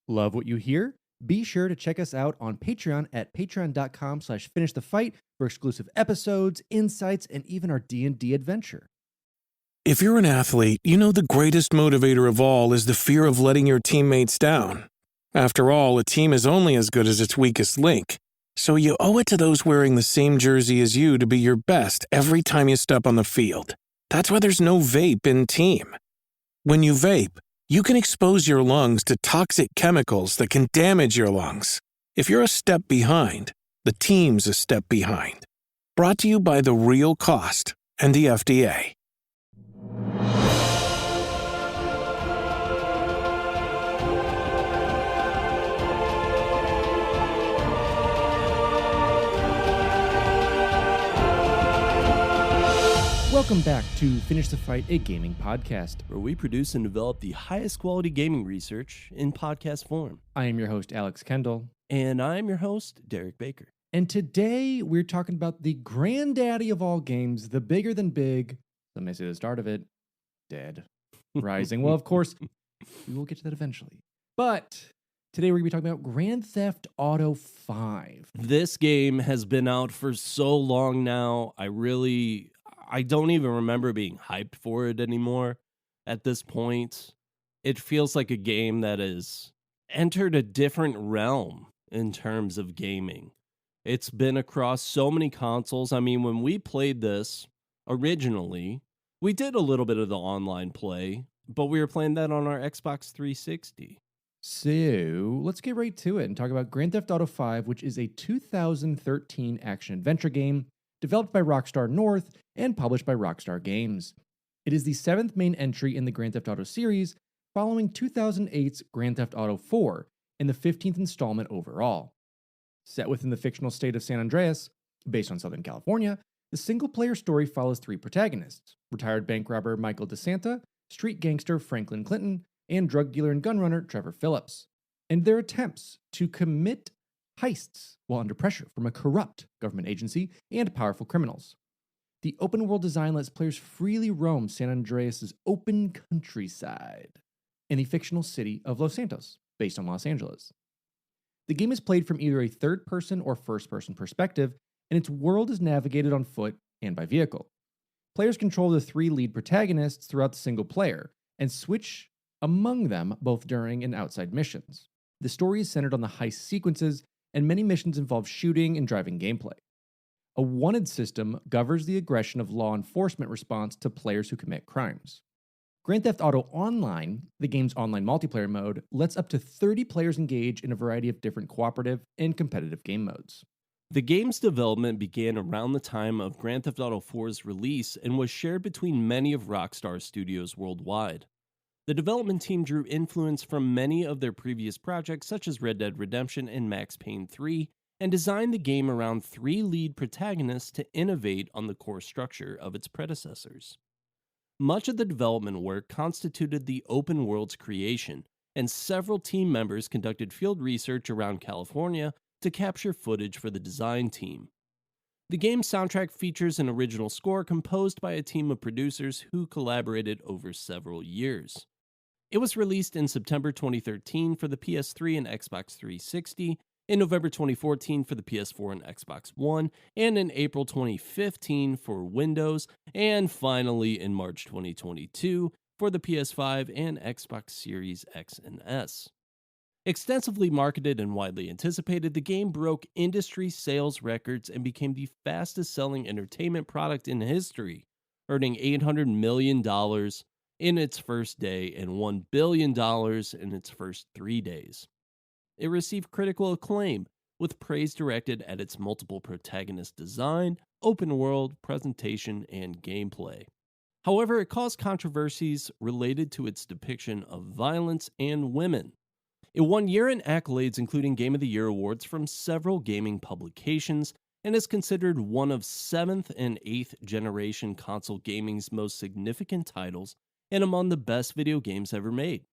Love what you hear? Be sure to check us out on Patreon at patreon.com/finishthefight for exclusive episodes, insights, and even our D&D adventure. If you're an athlete, you know the greatest motivator of all is the fear of letting your teammates down. After all, a team is only as good as its weakest link. So you owe it to those wearing the same jersey as you to be your best every time you step on the field. That's why there's no vape in team. When you vape, you can expose your lungs to toxic chemicals that can damage your lungs. If you're a step behind, the team's a step behind. Brought to you by The Real Cost and the FDA. Welcome back to Finish the Fight, a gaming podcast, where we produce and develop the highest quality gaming research in podcast form. I am your host, Alex Kendall. And I'm your host, Derek Baker. And today we're talking about the granddaddy of all games, the bigger than big, some may say the start of it, Dead Rising. Well, of course, we will get to that eventually. But today we're going to be talking about Grand Theft Auto 5. This game has been out for so long now, I don't even remember being hyped for it anymore at this point. It feels like a game that has entered a different realm in terms of gaming. It's been across so many consoles. I mean, when we played this originally, we did a little bit of the online play, but we were playing that on our Xbox 360. So let's get right to it and talk about Grand Theft Auto 5, which is a 2013 action-adventure game developed by Rockstar North and published by Rockstar Games. It is the 7th main entry in the Grand Theft Auto series, following 2008's Grand Theft Auto 4 and the 15th installment overall. Set within the fictional state of San Andreas, based on Southern California, the single-player story follows three protagonists: retired bank robber Michael DeSanta, street gangster Franklin Clinton, and drug dealer and gunrunner Trevor Phillips, and their attempts to commit heists while under pressure from a corrupt government agency and powerful criminals. The open-world design lets players freely roam San Andreas' open countryside in the fictional city of Los Santos, based on Los Angeles. The game is played from either a third-person or first-person perspective, and its world is navigated on foot and by vehicle. Players control the three lead protagonists throughout the single player, and switch among them both during and outside missions. The story is centered on the heist sequences, and many missions involve shooting and driving gameplay. A wanted system governs the aggression of law enforcement response to players who commit crimes. Grand Theft Auto Online, the game's online multiplayer mode, lets up to 30 players engage in a variety of different cooperative and competitive game modes. The game's development began around the time of Grand Theft Auto 4's release and was shared between many of Rockstar studios worldwide. The development team drew influence from many of their previous projects, such as Red Dead Redemption and Max Payne 3, and designed the game around three lead protagonists to innovate on the core structure of its predecessors. Much of the development work constituted the open world's creation, and several team members conducted field research around California to capture footage for the design team. The game's soundtrack features an original score composed by a team of producers who collaborated over several years. It was released in September 2013 for the PS3 and Xbox 360, in November 2014 for the PS4 and Xbox One, and in April 2015 for Windows, and finally in March 2022 for the PS5 and Xbox Series X and S. Extensively marketed and widely anticipated, the game broke industry sales records and became the fastest-selling entertainment product in history, earning $800 million in its first day and $1 billion in its first 3 days. It received critical acclaim, with praise directed at its multiple protagonist design, open world, presentation, and gameplay. However, it caused controversies related to its depiction of violence and women. It won year-end accolades including Game of the Year awards from several gaming publications, and is considered one of 7th and 8th generation console gaming's most significant titles and among the best video games ever made.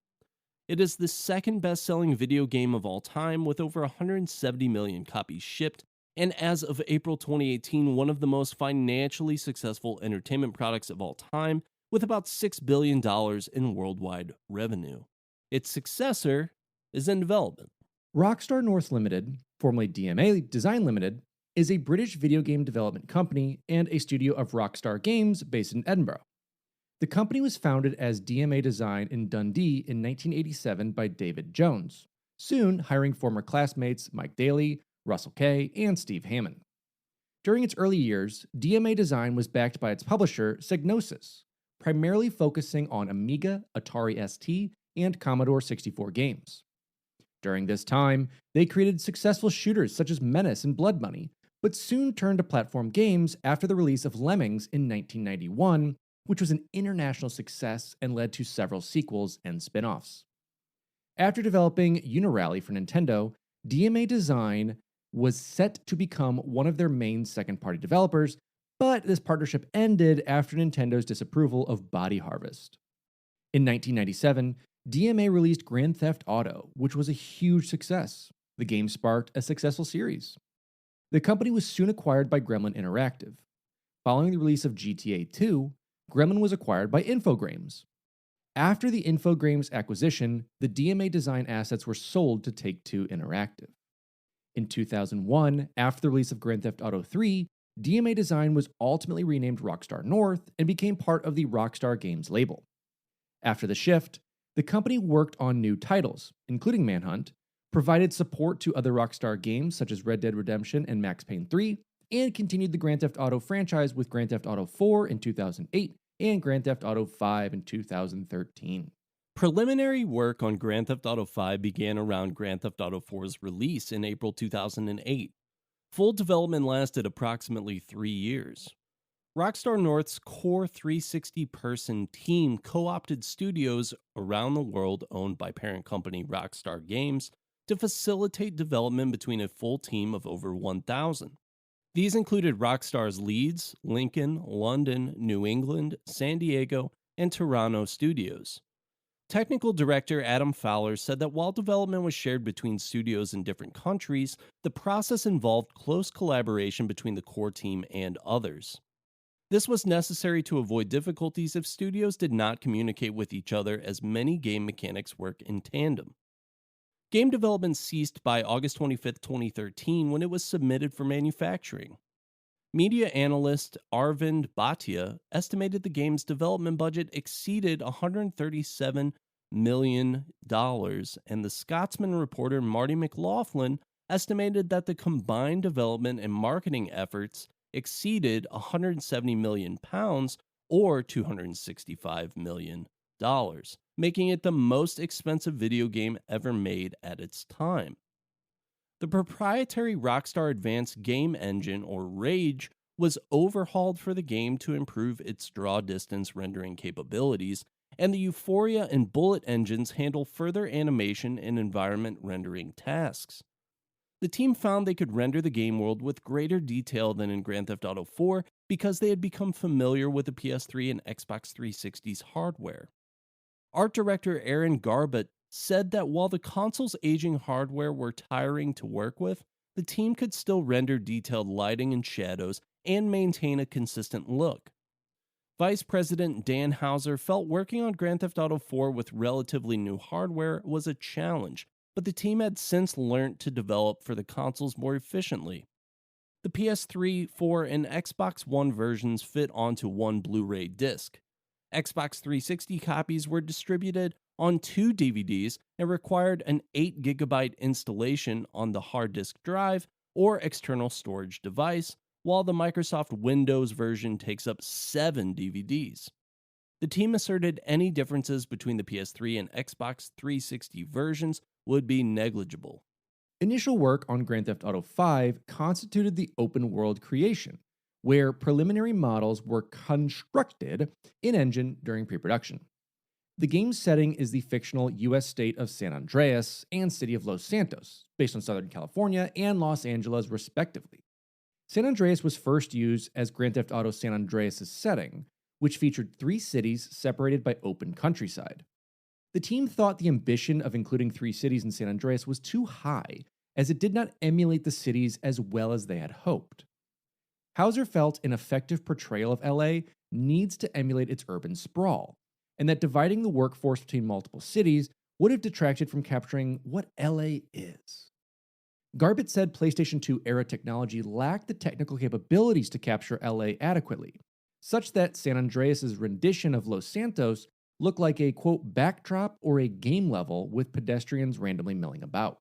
It is the second best-selling video game of all time, with over 170 million copies shipped, and as of April 2018, one of the most financially successful entertainment products of all time, with about $6 billion in worldwide revenue. Its successor is in development. Rockstar North Limited, formerly DMA Design Limited, is a British video game development company and a studio of Rockstar Games based in Edinburgh. The company was founded as DMA Design in Dundee in 1987 by David Jones, soon hiring former classmates Mike Daly, Russell Kay, and Steve Hammond. During its early years, DMA Design was backed by its publisher, Psygnosis, primarily focusing on Amiga, Atari ST, and Commodore 64 games. During this time, they created successful shooters such as Menace and Blood Money, but soon turned to platform games after the release of Lemmings in 1991, which was an international success and led to several sequels and spin-offs. After developing Unirally for Nintendo, DMA Design was set to become one of their main second-party developers, but this partnership ended after Nintendo's disapproval of Body Harvest. In 1997, DMA released Grand Theft Auto, which was a huge success. The game sparked a successful series. The company was soon acquired by Gremlin Interactive. Following the release of GTA 2, Gremlin was acquired by Infogrames. After the Infogrames acquisition, the DMA Design assets were sold to Take-Two Interactive. In 2001, after the release of Grand Theft Auto 3, DMA Design was ultimately renamed Rockstar North and became part of the Rockstar Games label. After the shift, the company worked on new titles, including Manhunt, provided support to other Rockstar games such as Red Dead Redemption and Max Payne 3, and continued the Grand Theft Auto franchise with Grand Theft Auto 4 in 2008 and Grand Theft Auto 5 in 2013. Preliminary work on Grand Theft Auto 5 began around Grand Theft Auto 4's release in April 2008. Full development lasted approximately 3 years. Rockstar North's core 360-person team co-opted studios around the world owned by parent company Rockstar Games to facilitate development between a full team of over 1,000. These included Rockstar's Leeds, Lincoln, London, New England, San Diego, and Toronto studios. Technical director Adam Fowler said that while development was shared between studios in different countries, the process involved close collaboration between the core team and others. This was necessary to avoid difficulties if studios did not communicate with each other, as many game mechanics work in tandem. Game development ceased by August 25, 2013, when it was submitted for manufacturing. Media analyst Arvind Bhatia estimated the game's development budget exceeded $137 million, and the Scotsman reporter Marty McLaughlin estimated that the combined development and marketing efforts exceeded £170 million, or $265 million, making it the most expensive video game ever made at its time. The proprietary Rockstar Advanced Game Engine, or RAGE, was overhauled for the game to improve its draw distance rendering capabilities, and the Euphoria and Bullet engines handle further animation and environment rendering tasks. The team found they could render the game world with greater detail than in Grand Theft Auto 4 because they had become familiar with the PS3 and Xbox 360's hardware. Art director Aaron Garbett said that while the console's aging hardware were tiring to work with, the team could still render detailed lighting and shadows and maintain a consistent look. Vice President Dan Houser felt working on Grand Theft Auto 4 with relatively new hardware was a challenge, but the team had since learned to develop for the consoles more efficiently. The PS3, 4, and Xbox One versions fit onto one Blu-ray disc. Xbox 360 copies were distributed on 2 DVDs and required an 8GB installation on the hard disk drive or external storage device, while the Microsoft Windows version takes up 7 DVDs. The team asserted any differences between the PS3 and Xbox 360 versions would be negligible. Initial work on Grand Theft Auto 5 constituted the open world creation, where preliminary models were constructed in-engine during pre-production. The game's setting is the fictional U.S. state of San Andreas and city of Los Santos, based on Southern California and Los Angeles, respectively. San Andreas was first used as Grand Theft Auto San Andreas' setting, which featured 3 cities separated by open countryside. The team thought the ambition of including 3 cities in San Andreas was too high, as it did not emulate the cities as well as they had hoped. Houser felt an effective portrayal of LA needs to emulate its urban sprawl, and that dividing the workforce between multiple cities would have detracted from capturing what LA is. Garbett said PlayStation 2 era technology lacked the technical capabilities to capture LA adequately, such that San Andreas' rendition of Los Santos looked like a quote backdrop or a game level with pedestrians randomly milling about.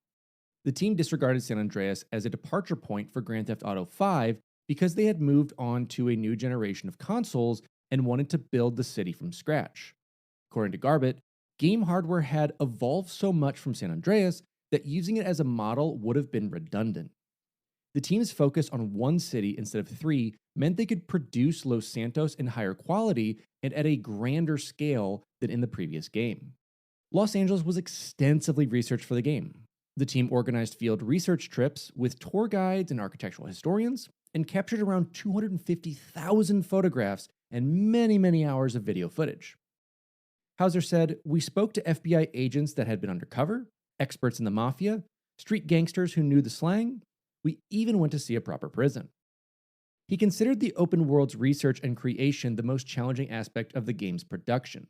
The team disregarded San Andreas as a departure point for Grand Theft Auto 5 because they had moved on to a new generation of consoles and wanted to build the city from scratch. According to Garbett, game hardware had evolved so much from San Andreas that using it as a model would have been redundant. The team's focus on one city instead of three meant they could produce Los Santos in higher quality and at a grander scale than in the previous game. Los Angeles was extensively researched for the game. The team organized field research trips with tour guides and architectural historians and captured around 250,000 photographs and many hours of video footage. Hauser said, "We spoke to FBI agents that had been undercover, experts in the mafia, street gangsters who knew the slang. We even went to see a proper prison." He considered the open world's research and creation the most challenging aspect of the game's production.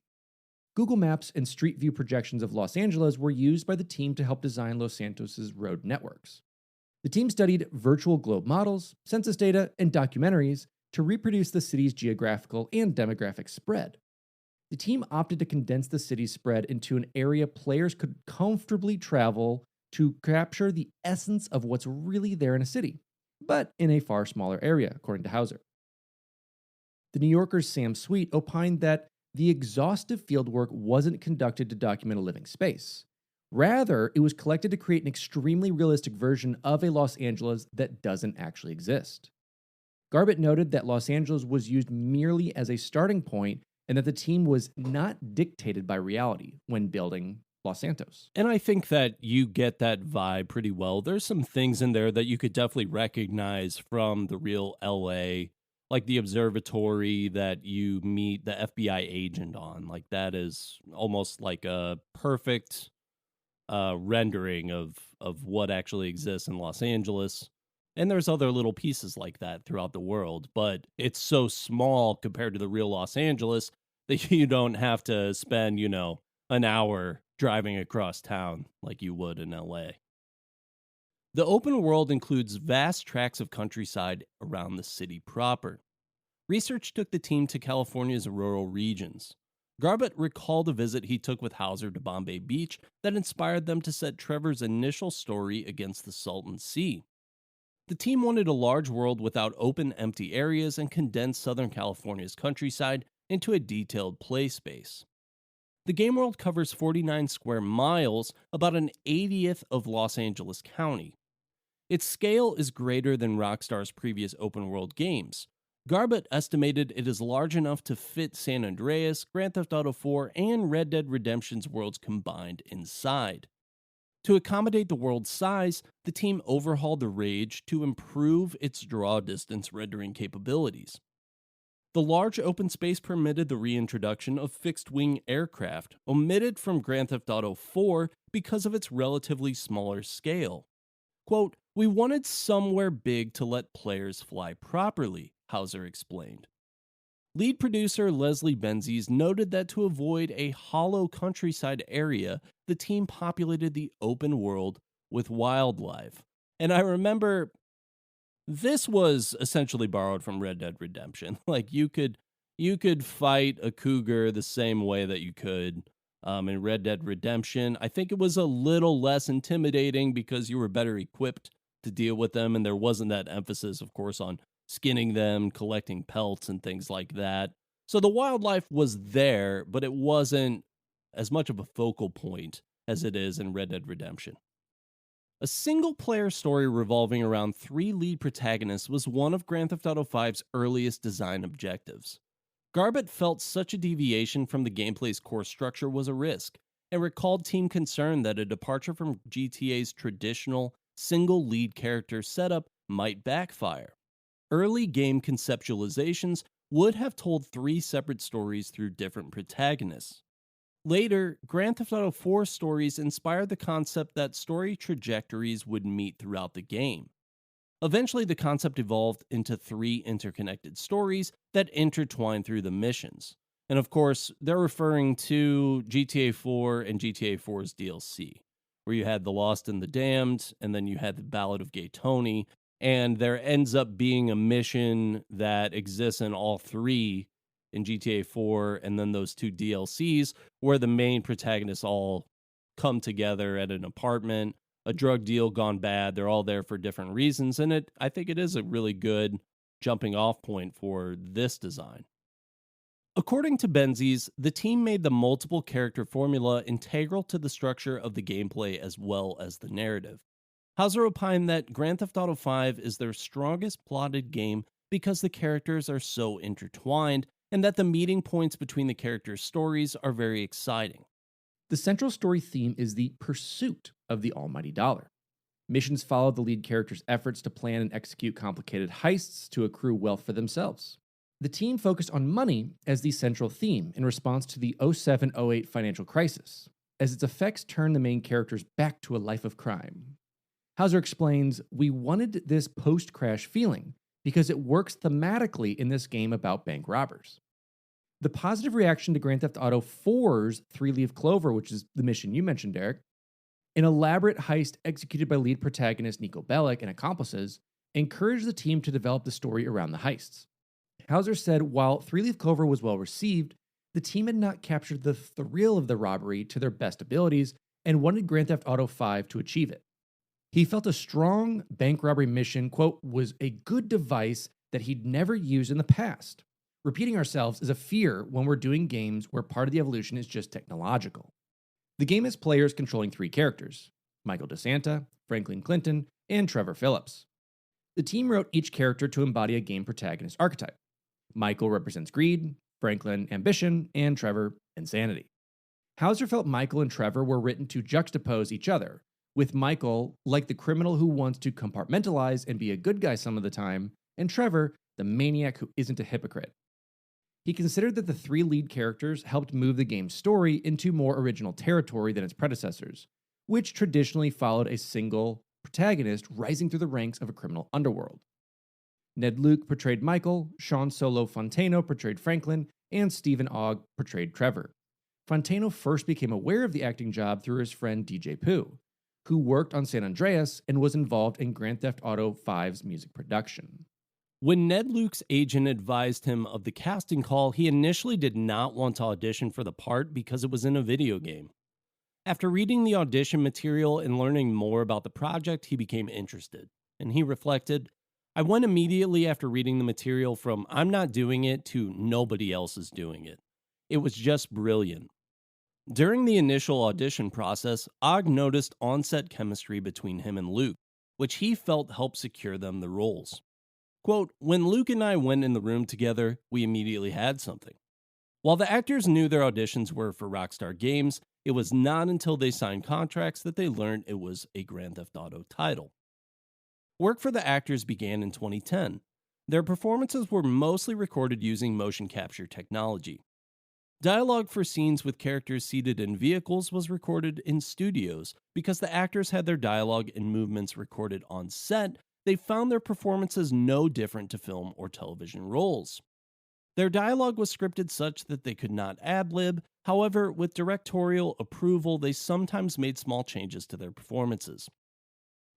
Google Maps and Street View projections of Los Angeles were used by the team to help design Los Santos' road networks. The team studied virtual globe models, census data, and documentaries to reproduce the city's geographical and demographic spread. The team opted to condense the city's spread into an area players could comfortably travel to capture the essence of what's really there in a city, but in a far smaller area, according to Hauser. The New Yorker's Sam Sweet opined that the exhaustive fieldwork wasn't conducted to document a living space. Rather, it was collected to create an extremely realistic version of a Los Angeles that doesn't actually exist. Garbett noted that Los Angeles was used merely as a starting point and that the team was not dictated by reality when building Los Santos. And I think that you get that vibe pretty well. There's some things in there that you could definitely recognize from the real LA, like the observatory that you meet the FBI agent on. Like that is almost like a perfect rendering of what actually exists in Los Angeles. And there's other little pieces like that throughout the world, but it's so small compared to the real Los Angeles that you don't have to spend, an hour driving across town like you would in LA. The open world includes vast tracts of countryside around the city proper. Research took the team to California's rural regions. Garbett recalled a visit he took with Hauser to Bombay Beach that inspired them to set Trevor's initial story against the Salton Sea. The team wanted a large world without open, empty areas and condensed Southern California's countryside into a detailed play space. The game world covers 49 square miles, about an 80th of Los Angeles County. Its scale is greater than Rockstar's previous open world games. Garbett estimated it is large enough to fit San Andreas, Grand Theft Auto 4, and Red Dead Redemption's worlds combined inside. To accommodate the world's size, the team overhauled the Rage to improve its draw distance rendering capabilities. The large open space permitted the reintroduction of fixed-wing aircraft, omitted from Grand Theft Auto 4 because of its relatively smaller scale. Quote, "We wanted somewhere big to let players fly properly," Hauser explained. Lead producer Leslie Benzies noted that to avoid a hollow countryside area, the team populated the open world with wildlife. And I remember this was essentially borrowed from Red Dead Redemption. Like you could fight a cougar the same way that you could in Red Dead Redemption. I think it was a little less intimidating because you were better equipped to deal with them, and there wasn't that emphasis, of course, on skinning them, collecting pelts, and things like that. So the wildlife was there, but it wasn't as much of a focal point as it is in Red Dead Redemption. A single-player story revolving around 3 lead protagonists was one of Grand Theft Auto V's earliest design objectives. Garbett felt such a deviation from the gameplay's core structure was a risk, and recalled team concern that a departure from GTA's traditional single lead character setup might backfire. Early game conceptualizations would have told 3 separate stories through different protagonists. Later, Grand Theft Auto 4 stories inspired the concept that story trajectories would meet throughout the game. Eventually, the concept evolved into 3 interconnected stories that intertwined through the missions. And of course, they're referring to GTA 4 and GTA 4's DLC, where you had The Lost and the Damned, and then you had the Ballad of Gay Tony. And there ends up being a mission that exists in all three in GTA 4, and then those two DLCs, where the main protagonists all come together at an apartment, a drug deal gone bad. They're all there for different reasons. And I think it is a really good jumping off point for this design. According to Benzies, the team made the multiple character formula integral to the structure of the gameplay as well as the narrative. Hauser opined that Grand Theft Auto V is their strongest plotted game because the characters are so intertwined and that the meeting points between the characters' stories are very exciting. The central story theme is the pursuit of the almighty dollar. Missions follow the lead character's efforts to plan and execute complicated heists to accrue wealth for themselves. The team focused on money as the central theme in response to the 07-08 financial crisis, as its effects turned the main characters back to a life of crime. Hauser explains, "We wanted this post-crash feeling because it works thematically in this game about bank robbers." The positive reaction to Grand Theft Auto 4's Three-Leaf Clover, which is the mission you mentioned, Derek, an elaborate heist executed by lead protagonist Nico Bellic and accomplices, encouraged the team to develop the story around the heists. Hauser said while Three-Leaf Clover was well received, the team had not captured the thrill of the robbery to their best abilities and wanted Grand Theft Auto 5 to achieve it. He felt a strong bank robbery mission, quote, was a good device that he'd never used in the past. Repeating ourselves is a fear when we're doing games where part of the evolution is just technological. The game has players controlling three characters, Michael DeSanta, Franklin Clinton, and Trevor Phillips. The team wrote each character to embody a game protagonist archetype. Michael represents greed, Franklin ambition, and Trevor insanity. Hauser felt Michael and Trevor were written to juxtapose each other, with Michael like the criminal who wants to compartmentalize and be a good guy some of the time, and Trevor the maniac who isn't a hypocrite. He considered that the three lead characters helped move the game's story into more original territory than its predecessors, which traditionally followed a single protagonist rising through the ranks of a criminal underworld. Ned Luke portrayed Michael, Sean Solo Fontano portrayed Franklin, and Stephen Ogg portrayed Trevor. Fontano first became aware of the acting job through his friend DJ Pooh, who worked on San Andreas and was involved in Grand Theft Auto V's music production. When Ned Luke's agent advised him of the casting call, he initially did not want to audition for the part because it was in a video game. After reading the audition material and learning more about the project, he became interested, and he reflected, "I went immediately after reading the material from I'm not doing it to nobody else is doing it. It was just brilliant." During the initial audition process, Ogg noticed on-set chemistry between him and Luke, which he felt helped secure them the roles. Quote, "When Luke and I went in the room together, we immediately had something." While the actors knew their auditions were for Rockstar Games, it was not until they signed contracts that they learned it was a Grand Theft Auto title. Work for the actors began in 2010. Their performances were mostly recorded using motion capture technology. Dialogue for scenes with characters seated in vehicles was recorded in studios. Because the actors had their dialogue and movements recorded on set, they found their performances no different to film or television roles. Their dialogue was scripted such that they could not ad-lib. However, with directorial approval, they sometimes made small changes to their performances.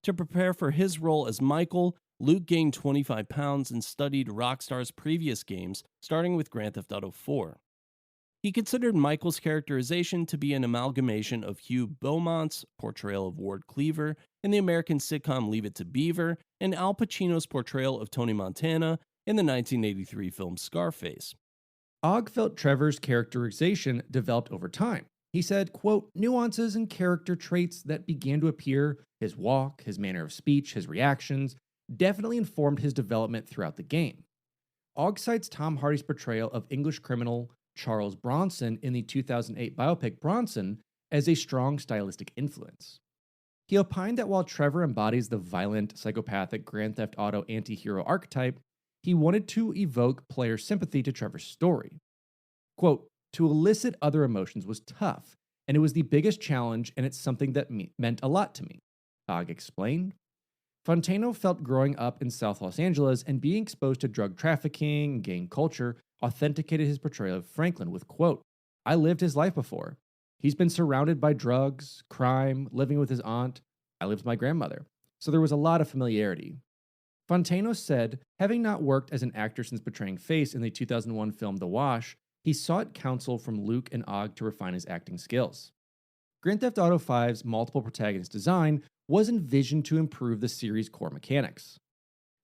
To prepare for his role as Michael, Luke gained 25 pounds and studied Rockstar's previous games, starting with Grand Theft Auto 4. He considered Michael's characterization to be an amalgamation of Hugh Beaumont's portrayal of Ward Cleaver in the American sitcom Leave It to Beaver and Al Pacino's portrayal of Tony Montana in the 1983 film Scarface. Ogg felt Trevor's characterization developed over time. He said, quote, "Nuances and character traits that began to appear, his walk, his manner of speech, his reactions, definitely informed his development throughout the game." Ogg cites Tom Hardy's portrayal of English criminal Charles Bronson in the 2008 biopic Bronson as a strong stylistic influence. He opined that while Trevor embodies the violent, psychopathic Grand Theft Auto anti-hero archetype, he wanted to evoke player sympathy to Trevor's story. Quote, "To elicit other emotions was tough, and it was the biggest challenge, and it's something that meant a lot to me," Ogg explained. Fontano felt growing up in South Los Angeles and being exposed to drug trafficking and gang culture authenticated his portrayal of Franklin with, quote, "I lived his life before. He's been surrounded by drugs, crime, living with his aunt. I lived with my grandmother. So there was a lot of familiarity." Fontano said, having not worked as an actor since portraying Face in the 2001 film The Wash, he sought counsel from Luke and Og to refine his acting skills. Grand Theft Auto V's multiple protagonist design was envisioned to improve the series' core mechanics.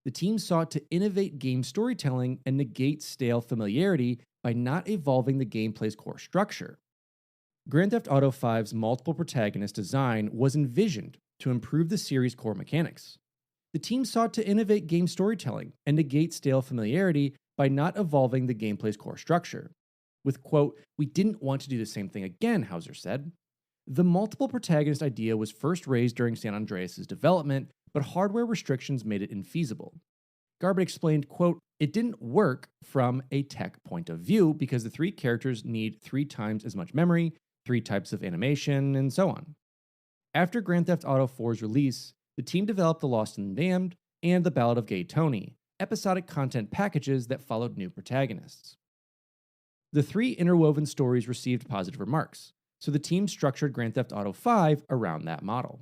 The team sought to innovate game storytelling and negate stale familiarity by not evolving the gameplay's core structure. Grand Theft Auto V's multiple protagonist design was envisioned to improve the series' core mechanics. The team sought to innovate game storytelling and negate stale familiarity by not evolving the gameplay's core structure. With, quote, "We didn't want to do the same thing again," Hauser said. The multiple protagonist idea was first raised during San Andreas' development, but hardware restrictions made it infeasible. Garbutt explained, quote, "It didn't work from a tech point of view because the three characters need 3 times as much memory, 3 types of animation, and so on." After Grand Theft Auto 4's release, the team developed The Lost and Damned and The Ballad of Gay Tony, episodic content packages that followed new protagonists. The 3 interwoven stories received positive remarks, so the team structured Grand Theft Auto 5 around that model.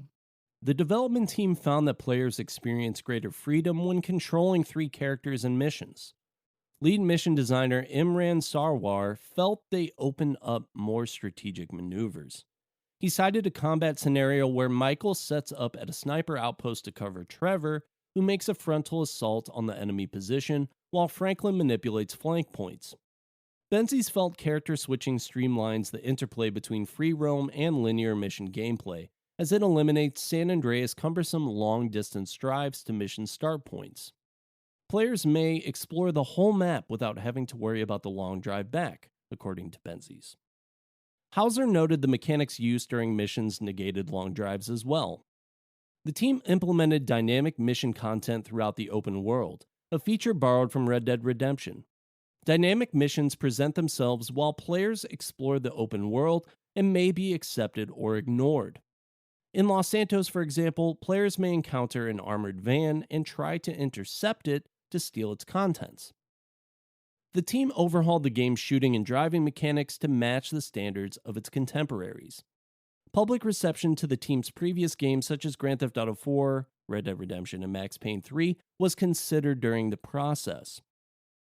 The development team found that players experience greater freedom when controlling 3 characters and missions. Lead mission designer Imran Sarwar felt they opened up more strategic maneuvers. He cited a combat scenario where Michael sets up at a sniper outpost to cover Trevor, who makes a frontal assault on the enemy position, while Franklin manipulates flank points. Benzies felt character switching streamlines the interplay between free roam and linear mission gameplay, as it eliminates San Andreas' cumbersome long-distance drives to mission start points. Players may explore the whole map without having to worry about the long drive back, according to Benzies. Hauser noted the mechanics used during missions negated long drives as well. The team implemented dynamic mission content throughout the open world, a feature borrowed from Red Dead Redemption. Dynamic missions present themselves while players explore the open world and may be accepted or ignored. In Los Santos, for example, players may encounter an armored van and try to intercept it to steal its contents. The team overhauled the game's shooting and driving mechanics to match the standards of its contemporaries. Public reception to the team's previous games, such as Grand Theft Auto 4, Red Dead Redemption, and Max Payne 3, was considered during the process.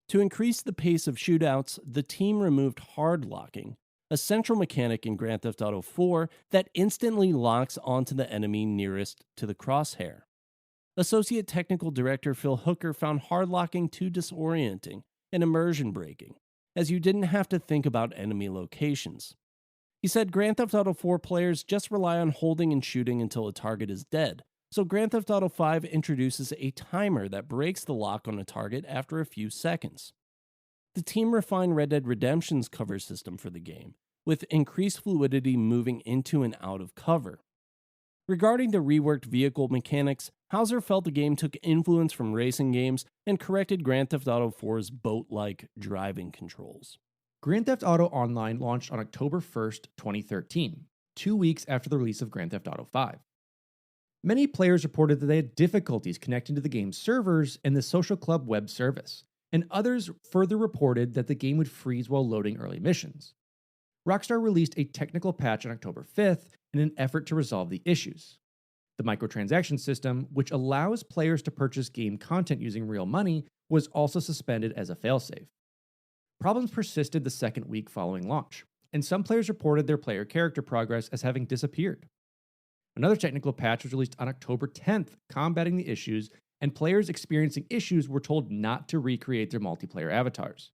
To increase the pace of shootouts, the team removed hard locking, a central mechanic in Grand Theft Auto 4 that instantly locks onto the enemy nearest to the crosshair. Associate Technical Director Phil Hooker found hard locking too disorienting and immersion breaking, as you didn't have to think about enemy locations. He said Grand Theft Auto 4 players just rely on holding and shooting until a target is dead, so Grand Theft Auto 5 introduces a timer that breaks the lock on a target after a few seconds. The team refined Red Dead Redemption's cover system for the game, with increased fluidity moving into and out of cover. Regarding the reworked vehicle mechanics, Hauser felt the game took influence from racing games and corrected Grand Theft Auto 4's boat-like driving controls. Grand Theft Auto Online launched on October 1st, 2013, 2 weeks after the release of Grand Theft Auto 5. Many players reported that they had difficulties connecting to the game's servers and the Social Club web service, and others further reported that the game would freeze while loading early missions. Rockstar released a technical patch on October 5th in an effort to resolve the issues. The microtransaction system, which allows players to purchase game content using real money, was also suspended as a failsafe. Problems persisted the second week following launch, and some players reported their player character progress as having disappeared. Another technical patch was released on October 10th, combating the issues, and players experiencing issues were told not to recreate their multiplayer avatars.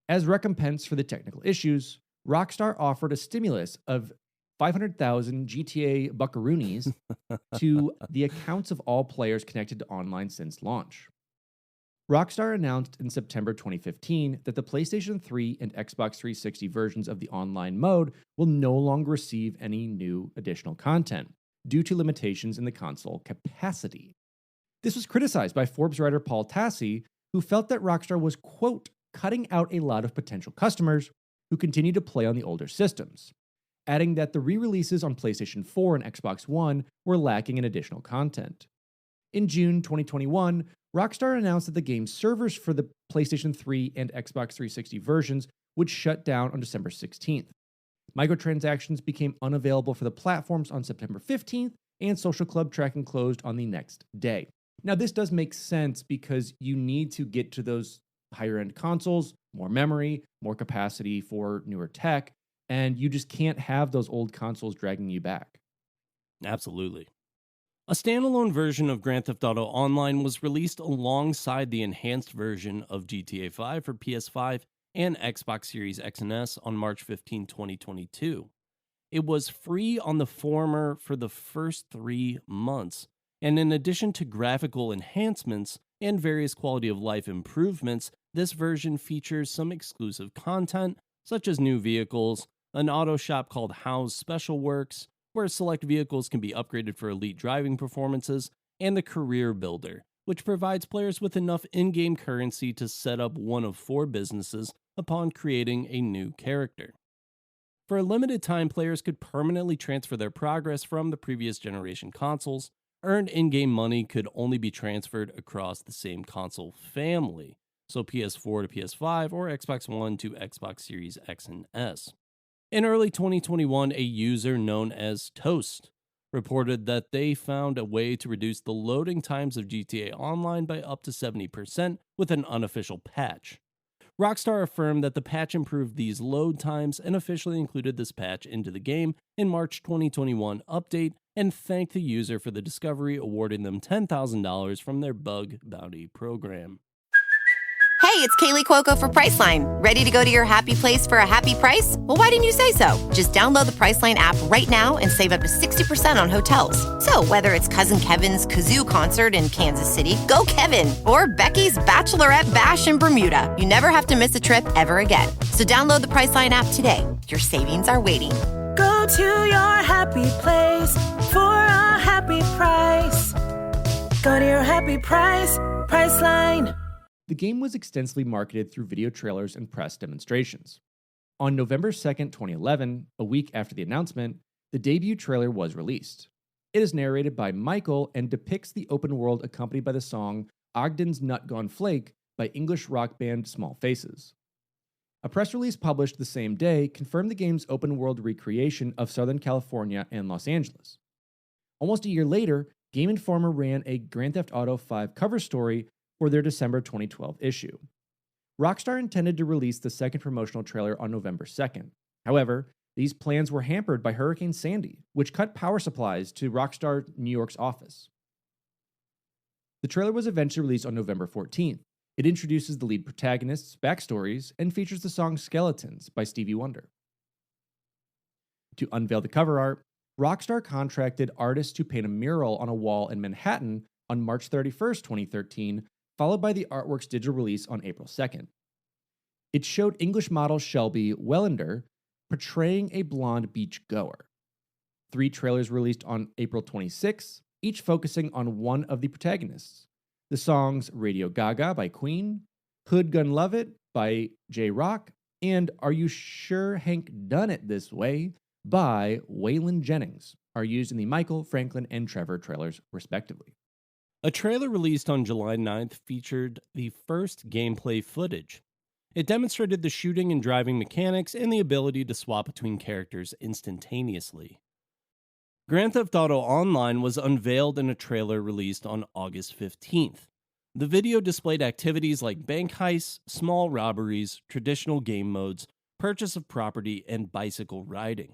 As recompense for the technical issues, Rockstar offered a stimulus of 500,000 GTA buckaroonies to the accounts of all players connected to online since launch. Rockstar announced in September 2015 that the PlayStation 3 and Xbox 360 versions of the online mode will no longer receive any new additional content due to limitations in the console capacity. This was criticized by Forbes writer Paul Tassi, who felt that Rockstar was, quote, cutting out a lot of potential customers who continue to play on the older systems, adding that the re-releases on PlayStation 4 and Xbox One were lacking in additional content. In June 2021, Rockstar announced that the game's servers for the PlayStation 3 and Xbox 360 versions would shut down on December 16th. Microtransactions became unavailable for the platforms on September 15th, and social club tracking closed on the next day. Now, this does make sense because you need to get to those higher end consoles, more memory, more capacity for newer tech, and you just can't have those old consoles dragging you back. Absolutely. A standalone version of Grand Theft Auto Online was released alongside the enhanced version of GTA 5 for PS5 and Xbox Series X and S on March 15, 2022. It was free on the former for the first 3 months, and in addition to graphical enhancements and various quality of life improvements, this version features some exclusive content, such as new vehicles, an auto shop called How's Special Works, where select vehicles can be upgraded for elite driving performances, and the Career Builder, which provides players with enough in-game currency to set up one of 4 businesses upon creating a new character. For a limited time, players could permanently transfer their progress from the previous generation consoles. Earned in-game money could only be transferred across the same console family, so PS4 to PS5 or Xbox One to Xbox Series X and S. In early 2021, a user known as Toast reported that they found a way to reduce the loading times of GTA Online by up to 70% with an unofficial patch. Rockstar affirmed that the patch improved these load times and officially included this patch into the game in March 2021 update and thanked the user for the discovery, awarding them $10,000 from their bug bounty program. Hey, it's Kaylee Cuoco for Priceline. Ready to go to your happy place for a happy price? Well, why didn't you say so? Just download the Priceline app right now and save up to 60% on hotels. So whether it's Cousin Kevin's Kazoo Concert in Kansas City, go Kevin, or Becky's Bachelorette Bash in Bermuda, you never have to miss a trip ever again. So download the Priceline app today. Your savings are waiting. Go to your happy place for a happy price. Go to your happy price, Priceline. The game was extensively marketed through video trailers and press demonstrations. On November 2nd, 2011, a week after the announcement, the debut trailer was released. It is narrated by Michael and depicts the open world accompanied by the song Ogden's Nut Gone Flake by English rock band Small Faces. A press release published the same day confirmed the game's open world recreation of Southern California and Los Angeles. Almost a year later, Game Informer ran a Grand Theft Auto 5 cover story for their December 2012 issue. Rockstar intended to release the second promotional trailer on November 2nd. However, these plans were hampered by Hurricane Sandy, which cut power supplies to Rockstar New York's office. The trailer was eventually released on November 14th. It introduces the lead protagonists' backstories and features the song Skeletons by Stevie Wonder. To unveil the cover art, Rockstar contracted artists to paint a mural on a wall in Manhattan on March 31st, 2013, followed by the artwork's digital release on April 2nd. It showed English model Shelby Wellender portraying a blonde beachgoer. 3 trailers released on April 26, each focusing on one of the protagonists. The songs Radio Gaga by Queen, Hood Gun Love It by J-Rock, and Are You Sure Hank Done It This Way by Waylon Jennings are used in the Michael, Franklin, and Trevor trailers, respectively. A trailer released on July 9th featured the first gameplay footage. It demonstrated the shooting and driving mechanics and the ability to swap between characters instantaneously. Grand Theft Auto Online was unveiled in a trailer released on August 15th. The video displayed activities like bank heists, small robberies, traditional game modes, purchase of property, and bicycle riding.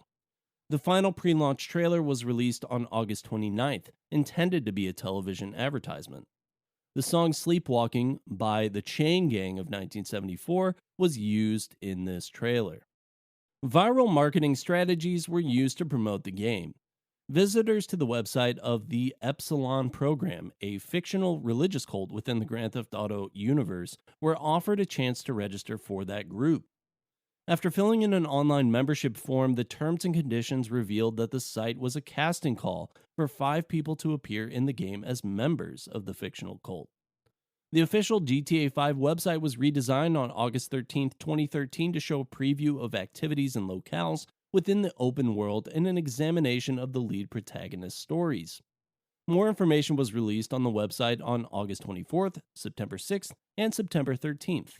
The final pre-launch trailer was released on August 29th, intended to be a television advertisement. The song Sleepwalking by the Chain Gang of 1974 was used in this trailer. Viral marketing strategies were used to promote the game. Visitors to the website of the Epsilon program, a fictional religious cult within the Grand Theft Auto universe, were offered a chance to register for that group. After filling in an online membership form, the terms and conditions revealed that the site was a casting call for 5 people to appear in the game as members of the fictional cult. The official GTA 5 website was redesigned on August 13, 2013 to show a preview of activities and locales within the open world and an examination of the lead protagonist's stories. More information was released on the website on August 24th, September 6th, and September 13th.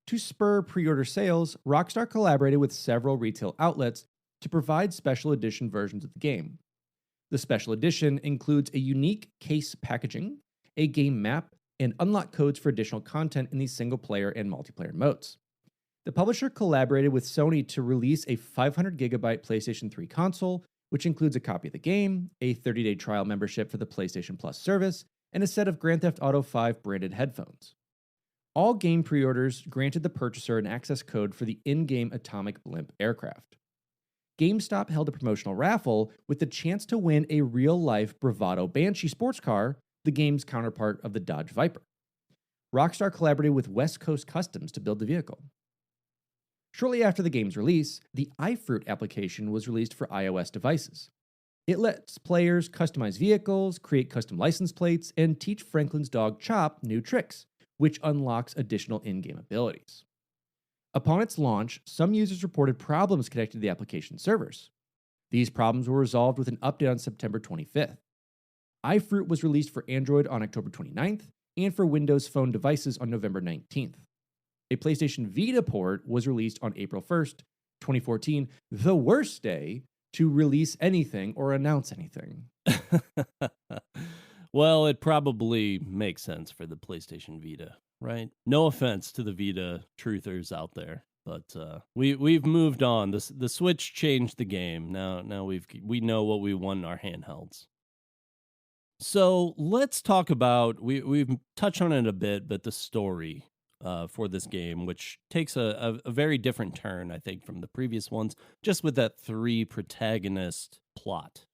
To spur pre-order sales, Rockstar collaborated with several retail outlets to provide special edition versions of the game. The special edition includes a unique case packaging, a game map, and unlock codes for additional content in the single-player and multiplayer modes. The publisher collaborated with Sony to release a 500GB PlayStation 3 console, which includes a copy of the game, a 30-day trial membership for the PlayStation Plus service, and a set of Grand Theft Auto 5 branded headphones. All game pre-orders granted the purchaser an access code for the in-game Atomic Blimp aircraft. GameStop held a promotional raffle with the chance to win a real-life Bravado Banshee sports car, the game's counterpart of the Dodge Viper. Rockstar collaborated with West Coast Customs to build the vehicle. Shortly after the game's release, the iFruit application was released for iOS devices. It lets players customize vehicles, create custom license plates, and teach Franklin's dog Chop new tricks, which unlocks additional in-game abilities. Upon its launch, some users reported problems connected to the application servers. These problems were resolved with an update on September 25th. iFruit was released for Android on October 29th and for Windows Phone devices on November 19th. A PlayStation Vita port was released on April 1st, 2014, the worst day to release anything or announce anything. Well, it probably makes sense for the PlayStation Vita, right? No offense to the Vita truthers out there, but we've moved on. The Switch changed the game. Now we know what we want in our handhelds. So let's talk about we've touched on it a bit, but the story for this game, which takes a very different turn, I think, from the previous ones, just with that three-protagonist plot.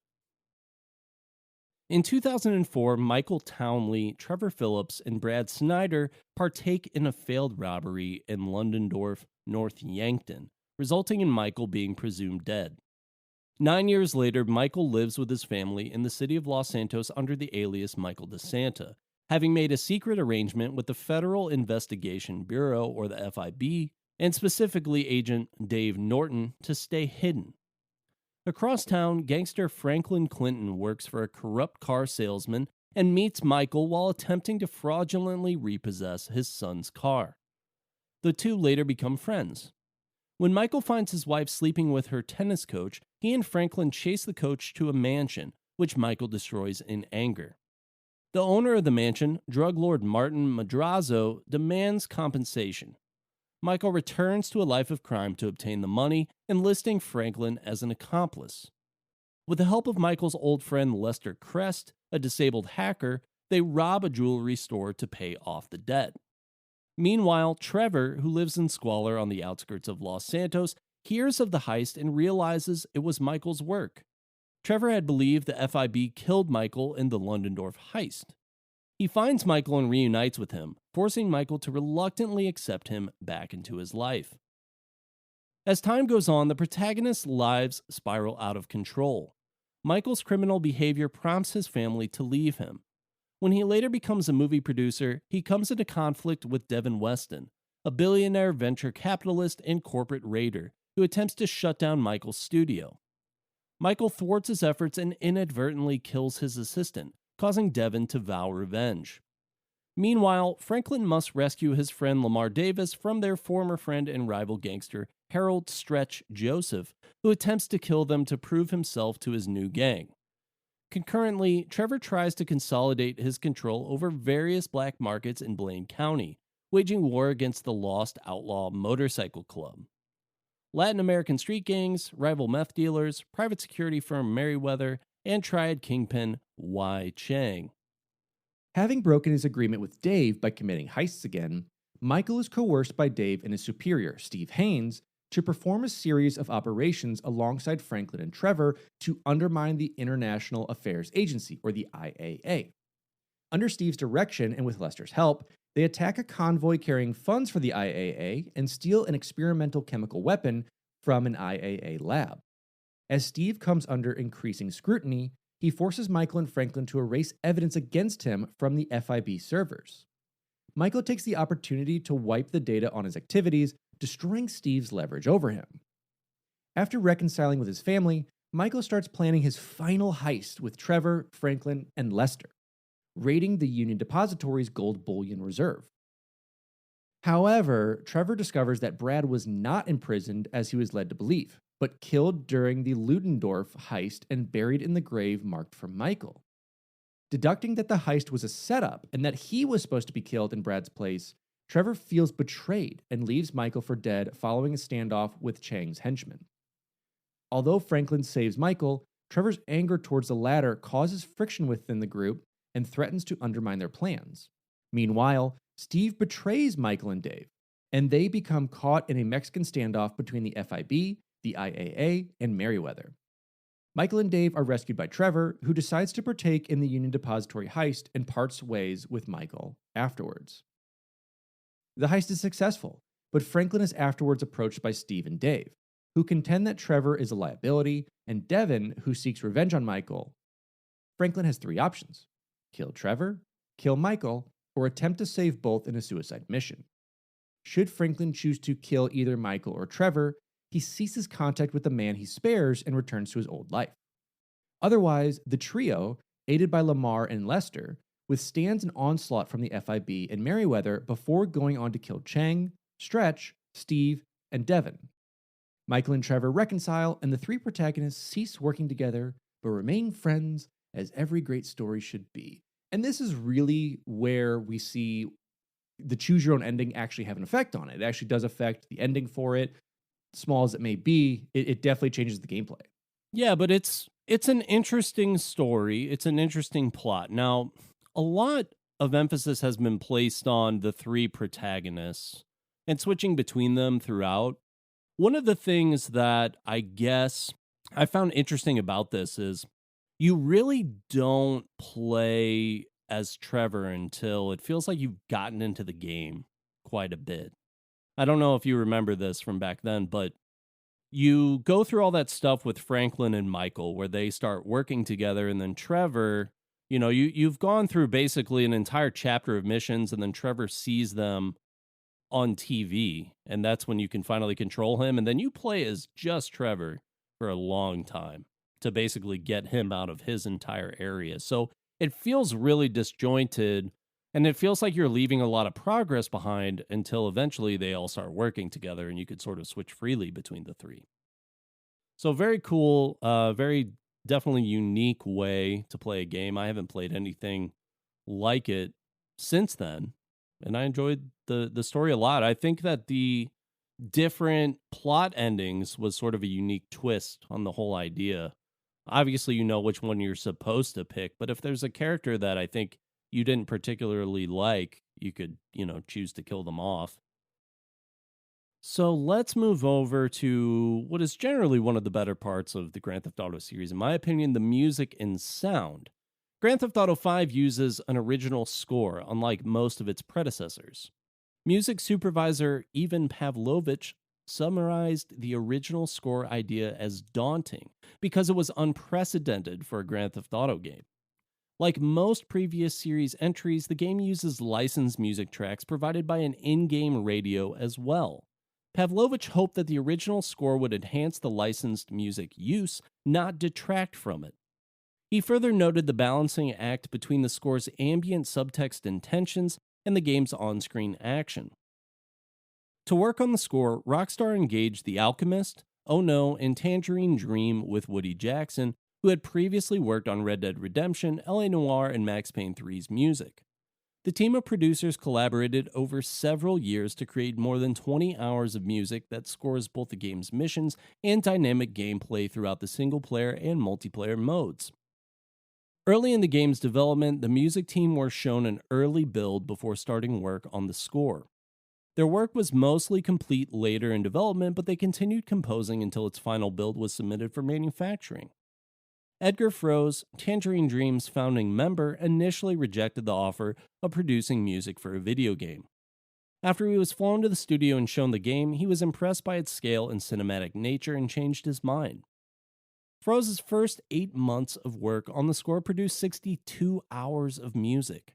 In 2004, Michael Townley, Trevor Phillips, and Brad Snyder partake in a failed robbery in Londendorf, North Yankton, resulting in Michael being presumed dead. 9 years later, Michael lives with his family in the city of Los Santos under the alias Michael DeSanta, having made a secret arrangement with the Federal Investigation Bureau, or the FIB, and specifically Agent Dave Norton, to stay hidden. Across town, gangster Franklin Clinton works for a corrupt car salesman and meets Michael while attempting to fraudulently repossess his son's car. The two later become friends. When Michael finds his wife sleeping with her tennis coach, he and Franklin chase the coach to a mansion, which Michael destroys in anger. The owner of the mansion, drug lord Martin Madrazo, demands compensation. Michael returns to a life of crime to obtain the money, enlisting Franklin as an accomplice. With the help of Michael's old friend Lester Crest, a disabled hacker, they rob a jewelry store to pay off the debt. Meanwhile, Trevor, who lives in squalor on the outskirts of Los Santos, hears of the heist and realizes it was Michael's work. Trevor had believed the FIB killed Michael in the Londendorf heist. He finds Michael and reunites with him, forcing Michael to reluctantly accept him back into his life. As time goes on, the protagonist's lives spiral out of control. Michael's criminal behavior prompts his family to leave him. When he later becomes a movie producer, he comes into conflict with Devin Weston, a billionaire venture capitalist and corporate raider who attempts to shut down Michael's studio. Michael thwarts his efforts and inadvertently kills his assistant, causing Devin to vow revenge. Meanwhile, Franklin must rescue his friend Lamar Davis from their former friend and rival gangster Harold Stretch Joseph, who attempts to kill them to prove himself to his new gang. Concurrently, Trevor tries to consolidate his control over various black markets in Blaine County, waging war against the Lost Outlaw Motorcycle Club. Latin American street gangs, rival meth dealers, private security firm Merriweather, and triad kingpin Y. Chang. Having broken his agreement with Dave by committing heists again, Michael is coerced by Dave and his superior, Steve Haynes, to perform a series of operations alongside Franklin and Trevor to undermine the International Affairs Agency, or the IAA. Under Steve's direction and with Lester's help, they attack a convoy carrying funds for the IAA and steal an experimental chemical weapon from an IAA lab. As Steve comes under increasing scrutiny, he forces Michael and Franklin to erase evidence against him from the FIB servers. Michael takes the opportunity to wipe the data on his activities, destroying Steve's leverage over him. After reconciling with his family, Michael starts planning his final heist with Trevor, Franklin, and Lester, raiding the Union Depository's gold bullion reserve. However, Trevor discovers that Brad was not imprisoned as he was led to believe, but killed during the Ludendorff heist and buried in the grave marked for Michael. Deducting that the heist was a setup and that he was supposed to be killed in Brad's place, Trevor feels betrayed and leaves Michael for dead following a standoff with Chang's henchmen. Although Franklin saves Michael, Trevor's anger towards the latter causes friction within the group and threatens to undermine their plans. Meanwhile, Steve betrays Michael and Dave, and they become caught in a Mexican standoff between the FIB, the IAA, and Merryweather. Michael and Dave are rescued by Trevor, who decides to partake in the Union Depository heist and parts ways with Michael afterwards. The heist is successful, but Franklin is afterwards approached by Steve and Dave, who contend that Trevor is a liability, and Devin, who seeks revenge on Michael. Franklin has three options: kill Trevor, kill Michael, or attempt to save both in a suicide mission. Should Franklin choose to kill either Michael or Trevor, he ceases contact with the man he spares and returns to his old life. Otherwise, the trio, aided by Lamar and Lester, withstands an onslaught from the FIB and Merryweather before going on to kill Chang, Stretch, Steve, and Devin. Michael and Trevor reconcile, and the three protagonists cease working together, but remain friends, as every great story should be. And this is really where we see the choose your own ending actually have an effect on it. It actually does affect the ending for it. Small as it may be, it definitely changes the gameplay. Yeah, but it's an interesting story. It's an interesting plot. Now, a lot of emphasis has been placed on the three protagonists and switching between them throughout. One of the things that I guess I found interesting about this is you really don't play as Trevor until it feels like you've gotten into the game quite a bit. I don't know if you remember this from back then, but you go through all that stuff with Franklin and Michael where they start working together, and then Trevor, you've gone through basically an entire chapter of missions, and then Trevor sees them on TV, and that's when you can finally control him, and then you play as just Trevor for a long time to basically get him out of his entire area. So it feels really disjointed, and it feels like you're leaving a lot of progress behind until eventually they all start working together and you could sort of switch freely between the three. So very cool, very definitely unique way to play a game. I haven't played anything like it since then, and I enjoyed the story a lot. I think that the different plot endings was sort of a unique twist on the whole idea. Obviously, you know which one you're supposed to pick, but if there's a character that I think you didn't particularly like, you could, choose to kill them off. So let's move over to what is generally one of the better parts of the Grand Theft Auto series. In my opinion, the music and sound. Grand Theft Auto 5 uses an original score, unlike most of its predecessors. Music supervisor Ivan Pavlovich summarized the original score idea as daunting because it was unprecedented for a Grand Theft Auto game. Like most previous series entries, the game uses licensed music tracks provided by an in-game radio as well. Pavlovich hoped that the original score would enhance the licensed music use, not detract from it. He further noted the balancing act between the score's ambient subtext intentions and the game's on-screen action. To work on the score, Rockstar engaged The Alchemist, Oh No, and Tangerine Dream with Woody Jackson, who had previously worked on Red Dead Redemption, LA Noire, and Max Payne 3's music. The team of producers collaborated over several years to create more than 20 hours of music that scores both the game's missions and dynamic gameplay throughout the single-player and multiplayer modes. Early in the game's development, the music team were shown an early build before starting work on the score. Their work was mostly complete later in development, but they continued composing until its final build was submitted for manufacturing. Edgar Froese, Tangerine Dream's founding member, initially rejected the offer of producing music for a video game. After he was flown to the studio and shown the game, he was impressed by its scale and cinematic nature and changed his mind. Froese's first 8 months of work on the score produced 62 hours of music.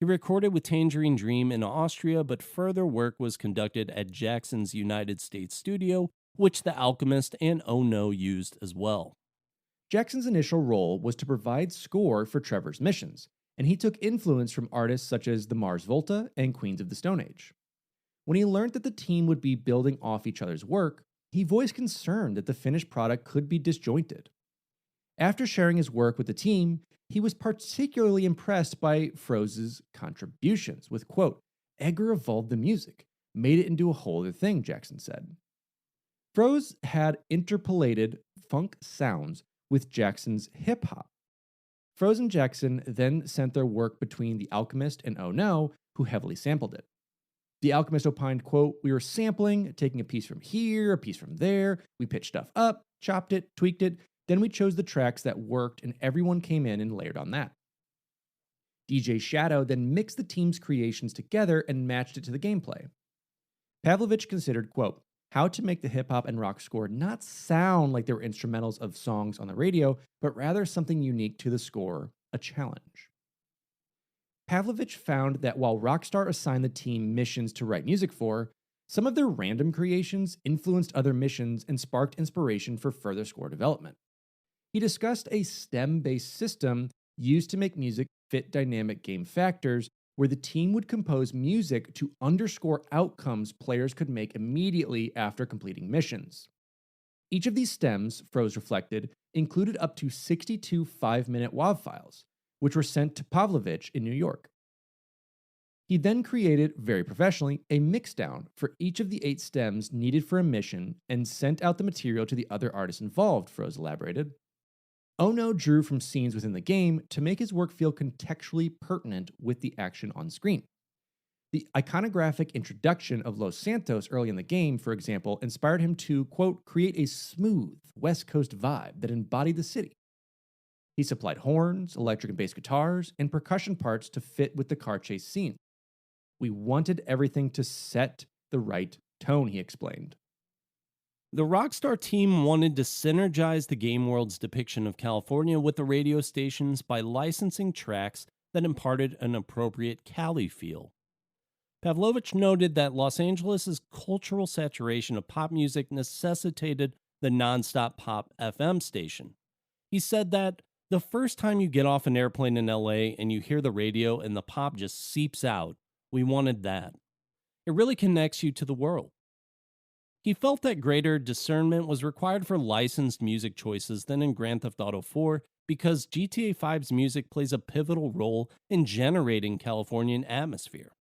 He recorded with Tangerine Dream in Austria, but further work was conducted at Jackson's United States studio, which The Alchemist and Oh No used as well. Jackson's initial role was to provide score for Trevor's missions, and he took influence from artists such as the Mars Volta and Queens of the Stone Age. When he learned that the team would be building off each other's work, he voiced concern that the finished product could be disjointed. After sharing his work with the team, he was particularly impressed by Froze's contributions, with, quote, Edgar evolved the music, made it into a whole other thing, Jackson said. Froze had interpolated funk sounds with Jackson's hip hop. Froze and Jackson then sent their work between The Alchemist and Oh No, who heavily sampled it. The Alchemist opined, quote, we were sampling, taking a piece from here, a piece from there. We pitched stuff up, chopped it, tweaked it. Then we chose the tracks that worked and everyone came in and layered on that. DJ Shadow then mixed the team's creations together and matched it to the gameplay. Pavlovich considered, quote, how to make the hip-hop and rock score not sound like they were instrumentals of songs on the radio, but rather something unique to the score, a challenge. Pavlovich found that while Rockstar assigned the team missions to write music for, some of their random creations influenced other missions and sparked inspiration for further score development. He discussed a STEM-based system used to make music fit dynamic game factors, where the team would compose music to underscore outcomes players could make immediately after completing missions. Each of these stems, Froze reflected, included up to 62 5-minute WAV files, which were sent to Pavlovich in New York. He then created, very professionally, a mixdown for each of the 8 stems needed for a mission and sent out the material to the other artists involved, Froze elaborated. Ono drew from scenes within the game to make his work feel contextually pertinent with the action on screen. The iconographic introduction of Los Santos early in the game, for example, inspired him to, quote, create a smooth West Coast vibe that embodied the city. He supplied horns, electric and bass guitars, and percussion parts to fit with the car chase scene. We wanted everything to set the right tone, he explained. The Rockstar team wanted to synergize the game world's depiction of California with the radio stations by licensing tracks that imparted an appropriate Cali feel. Pavlovich noted that Los Angeles' cultural saturation of pop music necessitated the nonstop pop FM station. He said that the first time you get off an airplane in LA and you hear the radio and the pop just seeps out, we wanted that. It really connects you to the world. He felt that greater discernment was required for licensed music choices than in Grand Theft Auto 4 because GTA 5's music plays a pivotal role in generating Californian atmosphere.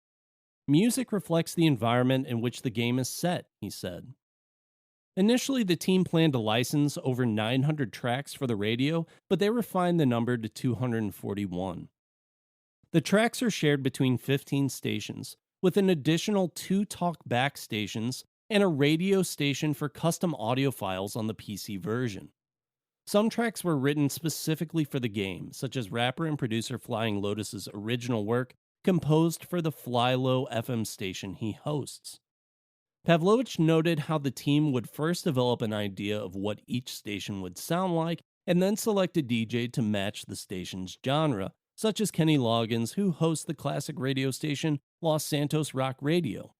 Music reflects the environment in which the game is set, he said. Initially, the team planned to license over 900 tracks for the radio, but they refined the number to 241. The tracks are shared between 15 stations, with an additional 2 talk-back stations and a radio station for custom audio files on the PC version. Some tracks were written specifically for the game, such as rapper and producer Flying Lotus's original work, composed for the Fly Low FM station he hosts. Pavlovich noted how the team would first develop an idea of what each station would sound like, and then select a DJ to match the station's genre, such as Kenny Loggins, who hosts the classic radio station Los Santos Rock Radio.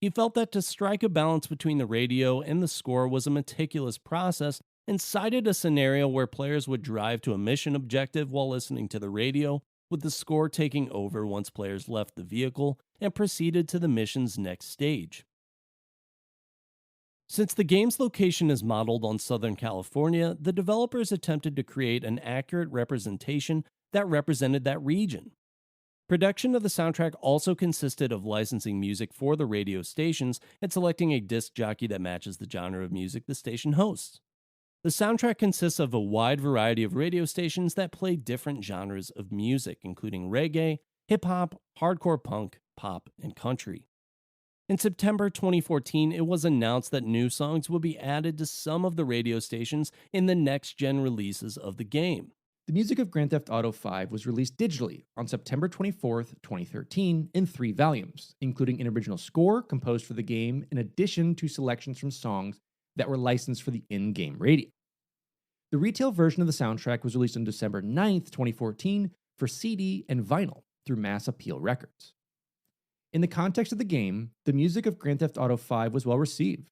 He felt that to strike a balance between the radio and the score was a meticulous process and cited a scenario where players would drive to a mission objective while listening to the radio, with the score taking over once players left the vehicle and proceeded to the mission's next stage. Since the game's location is modeled on Southern California, the developers attempted to create an accurate representation that represented that region. Production of the soundtrack also consisted of licensing music for the radio stations and selecting a disc jockey that matches the genre of music the station hosts. The soundtrack consists of a wide variety of radio stations that play different genres of music, including reggae, hip-hop, hardcore punk, pop, and country. In September 2014, it was announced that new songs would be added to some of the radio stations in the next-gen releases of the game. The music of Grand Theft Auto 5 was released digitally on September 24th, 2013 in 3 volumes, including an original score composed for the game in addition to selections from songs that were licensed for the in-game radio. The retail version of the soundtrack was released on December 9th, 2014 for CD and vinyl through Mass Appeal Records. In the context of the game, the music of Grand Theft Auto 5 was well received.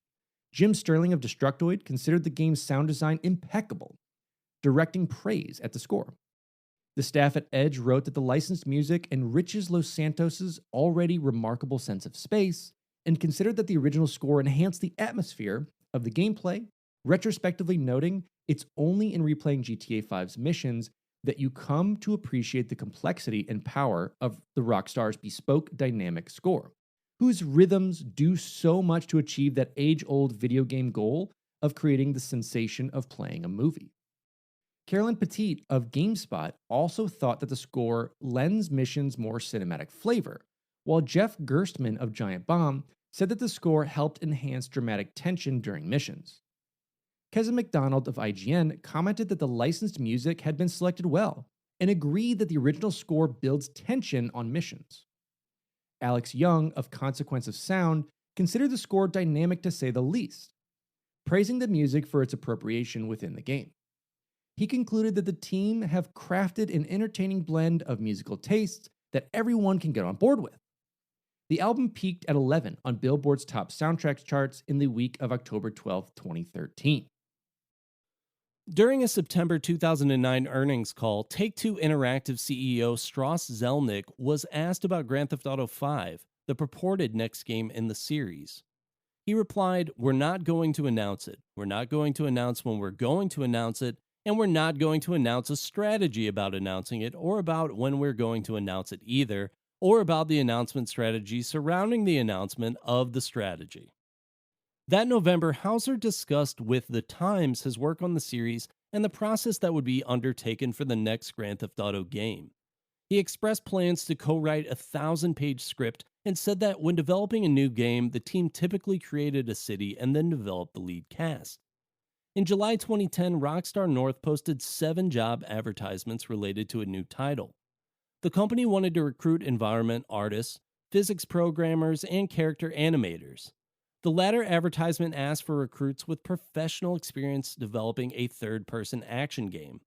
Jim Sterling of Destructoid considered the game's sound design impeccable. directing praise at the score. The staff at Edge wrote that the licensed music enriches Los Santos' already remarkable sense of space, and considered that the original score enhanced the atmosphere of the gameplay, retrospectively noting it's only in replaying GTA 5's missions that you come to appreciate the complexity and power of the Rockstar's bespoke dynamic score, whose rhythms do so much to achieve that age-old video game goal of creating the sensation of playing a movie. Carolyn Petit of GameSpot also thought that the score lends missions more cinematic flavor, while Jeff Gerstmann of Giant Bomb said that the score helped enhance dramatic tension during missions. Kevin McDonald of IGN commented that the licensed music had been selected well, and agreed that the original score builds tension on missions. Alex Young of Consequence of Sound considered the score dynamic to say the least, praising the music for its appropriation within the game. He concluded that the team have crafted an entertaining blend of musical tastes that everyone can get on board with. The album peaked at 11 on Billboard's top soundtracks charts in the week of October 12, 2013. During a September 2009 earnings call, Take-Two Interactive CEO Strauss Zelnick was asked about Grand Theft Auto V, the purported next game in the series. He replied, "We're not going to announce it. We're not going to announce when we're going to announce it, and we're not going to announce a strategy about announcing it, or about when we're going to announce it either, or about the announcement strategy surrounding the announcement of the strategy." That November, Hauser discussed with The Times his work on the series and the process that would be undertaken for the next Grand Theft Auto game. He expressed plans to co-write a 1,000-page script and said that when developing a new game, the team typically created a city and then developed the lead cast. In July 2010, Rockstar North posted 7 job advertisements related to a new title. The company wanted to recruit environment artists, physics programmers, and character animators. The latter advertisement asked for recruits with professional experience developing a third-person action game.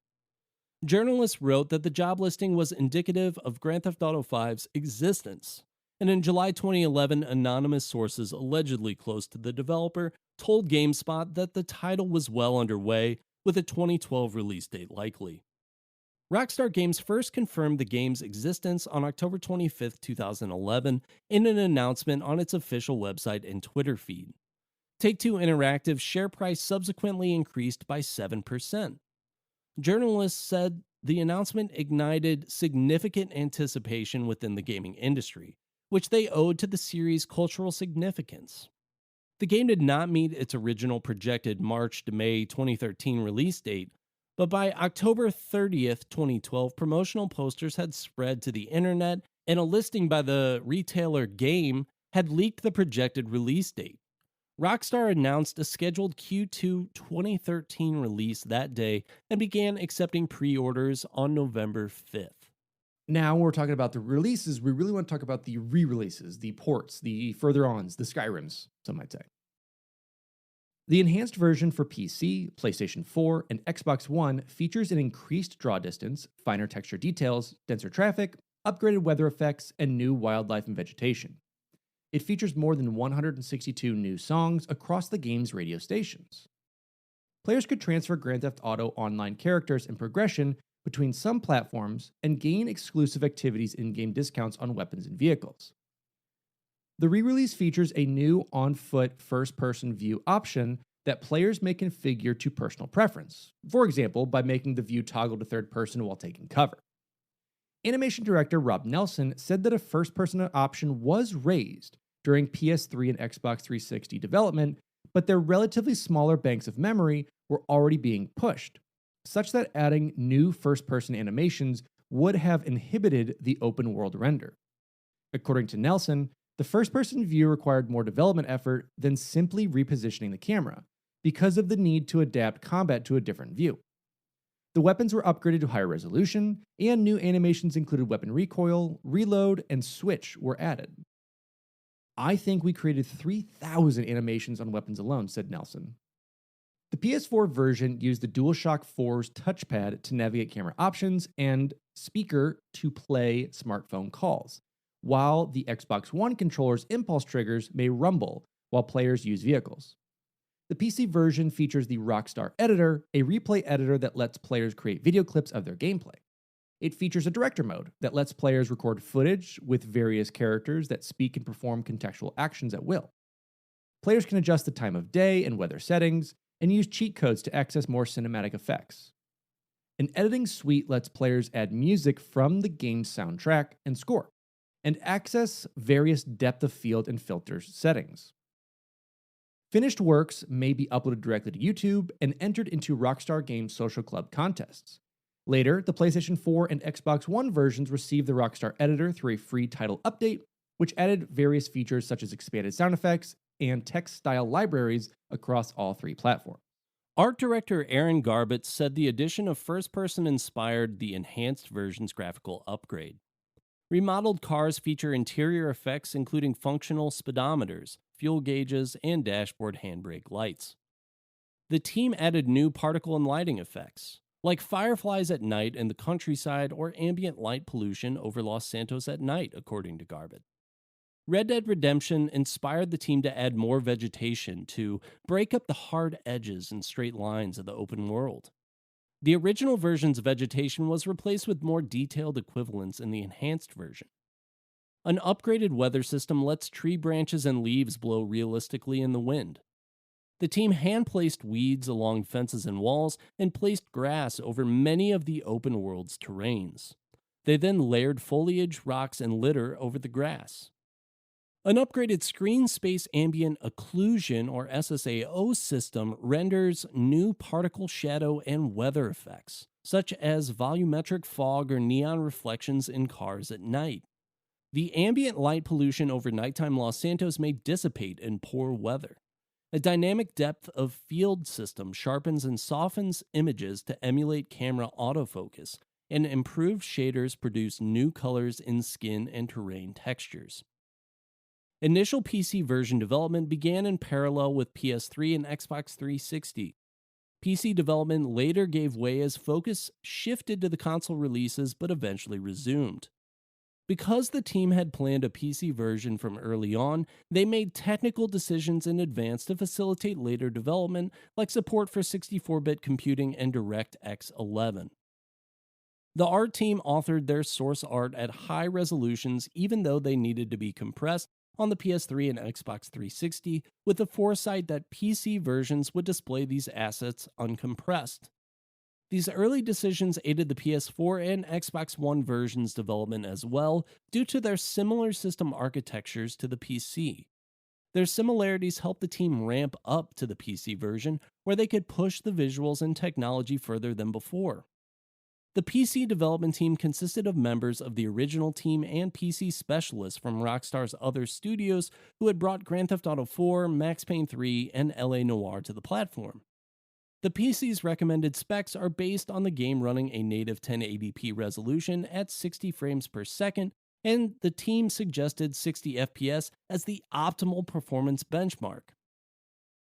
Journalists wrote that the job listing was indicative of Grand Theft Auto V's existence, and in July 2011, anonymous sources allegedly close to the developer told GameSpot that the title was well underway, with a 2012 release date likely. Rockstar Games first confirmed the game's existence on October 25, 2011, in an announcement on its official website and Twitter feed. Take-Two Interactive's share price subsequently increased by 7%. Journalists said the announcement ignited significant anticipation within the gaming industry, which they owed to the series' cultural significance. The game did not meet its original projected March to May 2013 release date, but by October 30th, 2012, promotional posters had spread to the internet, and a listing by the retailer Game had leaked the projected release date. Rockstar announced a scheduled Q2 2013 release that day and began accepting pre-orders on November 5th. Now, when we're talking about the releases, we really want to talk about the re-releases, the ports, the further-ons, the Skyrims, some might say. The enhanced version for PC, PlayStation 4, and Xbox One features an increased draw distance, finer texture details, denser traffic, upgraded weather effects, and new wildlife and vegetation. It features more than 162 new songs across the game's radio stations. Players could transfer Grand Theft Auto Online characters and progression between some platforms and gain exclusive activities in-game discounts on weapons and vehicles. The re-release features a new on-foot first-person view option that players may configure to personal preference, for example, by making the view toggle to third person while taking cover. Animation director Rob Nelson said that a first-person option was raised during PS3 and Xbox 360 development, but their relatively smaller banks of memory were already being pushed, such that adding new first-person animations would have inhibited the open-world render. According to Nelson, the first-person view required more development effort than simply repositioning the camera, because of the need to adapt combat to a different view. The weapons were upgraded to higher resolution, and new animations included weapon recoil, reload, and switch were added. "I think we created 3,000 animations on weapons alone," said Nelson. The PS4 version used the DualShock 4's touchpad to navigate camera options and speaker to play smartphone calls, while the Xbox One controller's impulse triggers may rumble while players use vehicles. The PC version features the Rockstar Editor, a replay editor that lets players create video clips of their gameplay. It features a director mode that lets players record footage with various characters that speak and perform contextual actions at will. Players can adjust the time of day and weather settings, and use cheat codes to access more cinematic effects. An editing suite lets players add music from the game's soundtrack and score, and access various depth of field and filters settings. Finished works may be uploaded directly to YouTube and entered into Rockstar Games Social Club contests. Later, the PlayStation 4 and Xbox One versions received the Rockstar Editor through a free title update, which added various features such as expanded sound effects and text-style libraries across all three platforms. Art director Aaron Garbett said the addition of first-person inspired the enhanced version's graphical upgrade. Remodeled cars feature interior effects including functional speedometers, fuel gauges, and dashboard handbrake lights. The team added new particle and lighting effects, like fireflies at night in the countryside or ambient light pollution over Los Santos at night, according to Garbett. Red Dead Redemption inspired the team to add more vegetation to break up the hard edges and straight lines of the open world. The original version's vegetation was replaced with more detailed equivalents in the enhanced version. An upgraded weather system lets tree branches and leaves blow realistically in the wind. The team hand-placed weeds along fences and walls and placed grass over many of the open world's terrains. They then layered foliage, rocks, and litter over the grass. An upgraded screen space ambient occlusion, or SSAO system, renders new particle shadow and weather effects, such as volumetric fog or neon reflections in cars at night. The ambient light pollution over nighttime Los Santos may dissipate in poor weather. A dynamic depth of field system sharpens and softens images to emulate camera autofocus, and improved shaders produce new colors in skin and terrain textures. Initial PC version development began in parallel with PS3 and Xbox 360. PC development later gave way as focus shifted to the console releases but eventually resumed. Because the team had planned a PC version from early on, they made technical decisions in advance to facilitate later development, like support for 64-bit computing and DirectX 11. The art team authored their source art at high resolutions even though they needed to be compressed on the PS3 and Xbox 360, with the foresight that PC versions would display these assets uncompressed. These early decisions aided the PS4 and Xbox One versions' development as well, due to their similar system architectures to the PC. Their similarities helped the team ramp up to the PC version, where they could push the visuals and technology further than before. The PC development team consisted of members of the original team and PC specialists from Rockstar's other studios who had brought Grand Theft Auto 4, Max Payne 3, and LA Noire to the platform. The PC's recommended specs are based on the game running a native 1080p resolution at 60 frames per second, and the team suggested 60 FPS as the optimal performance benchmark.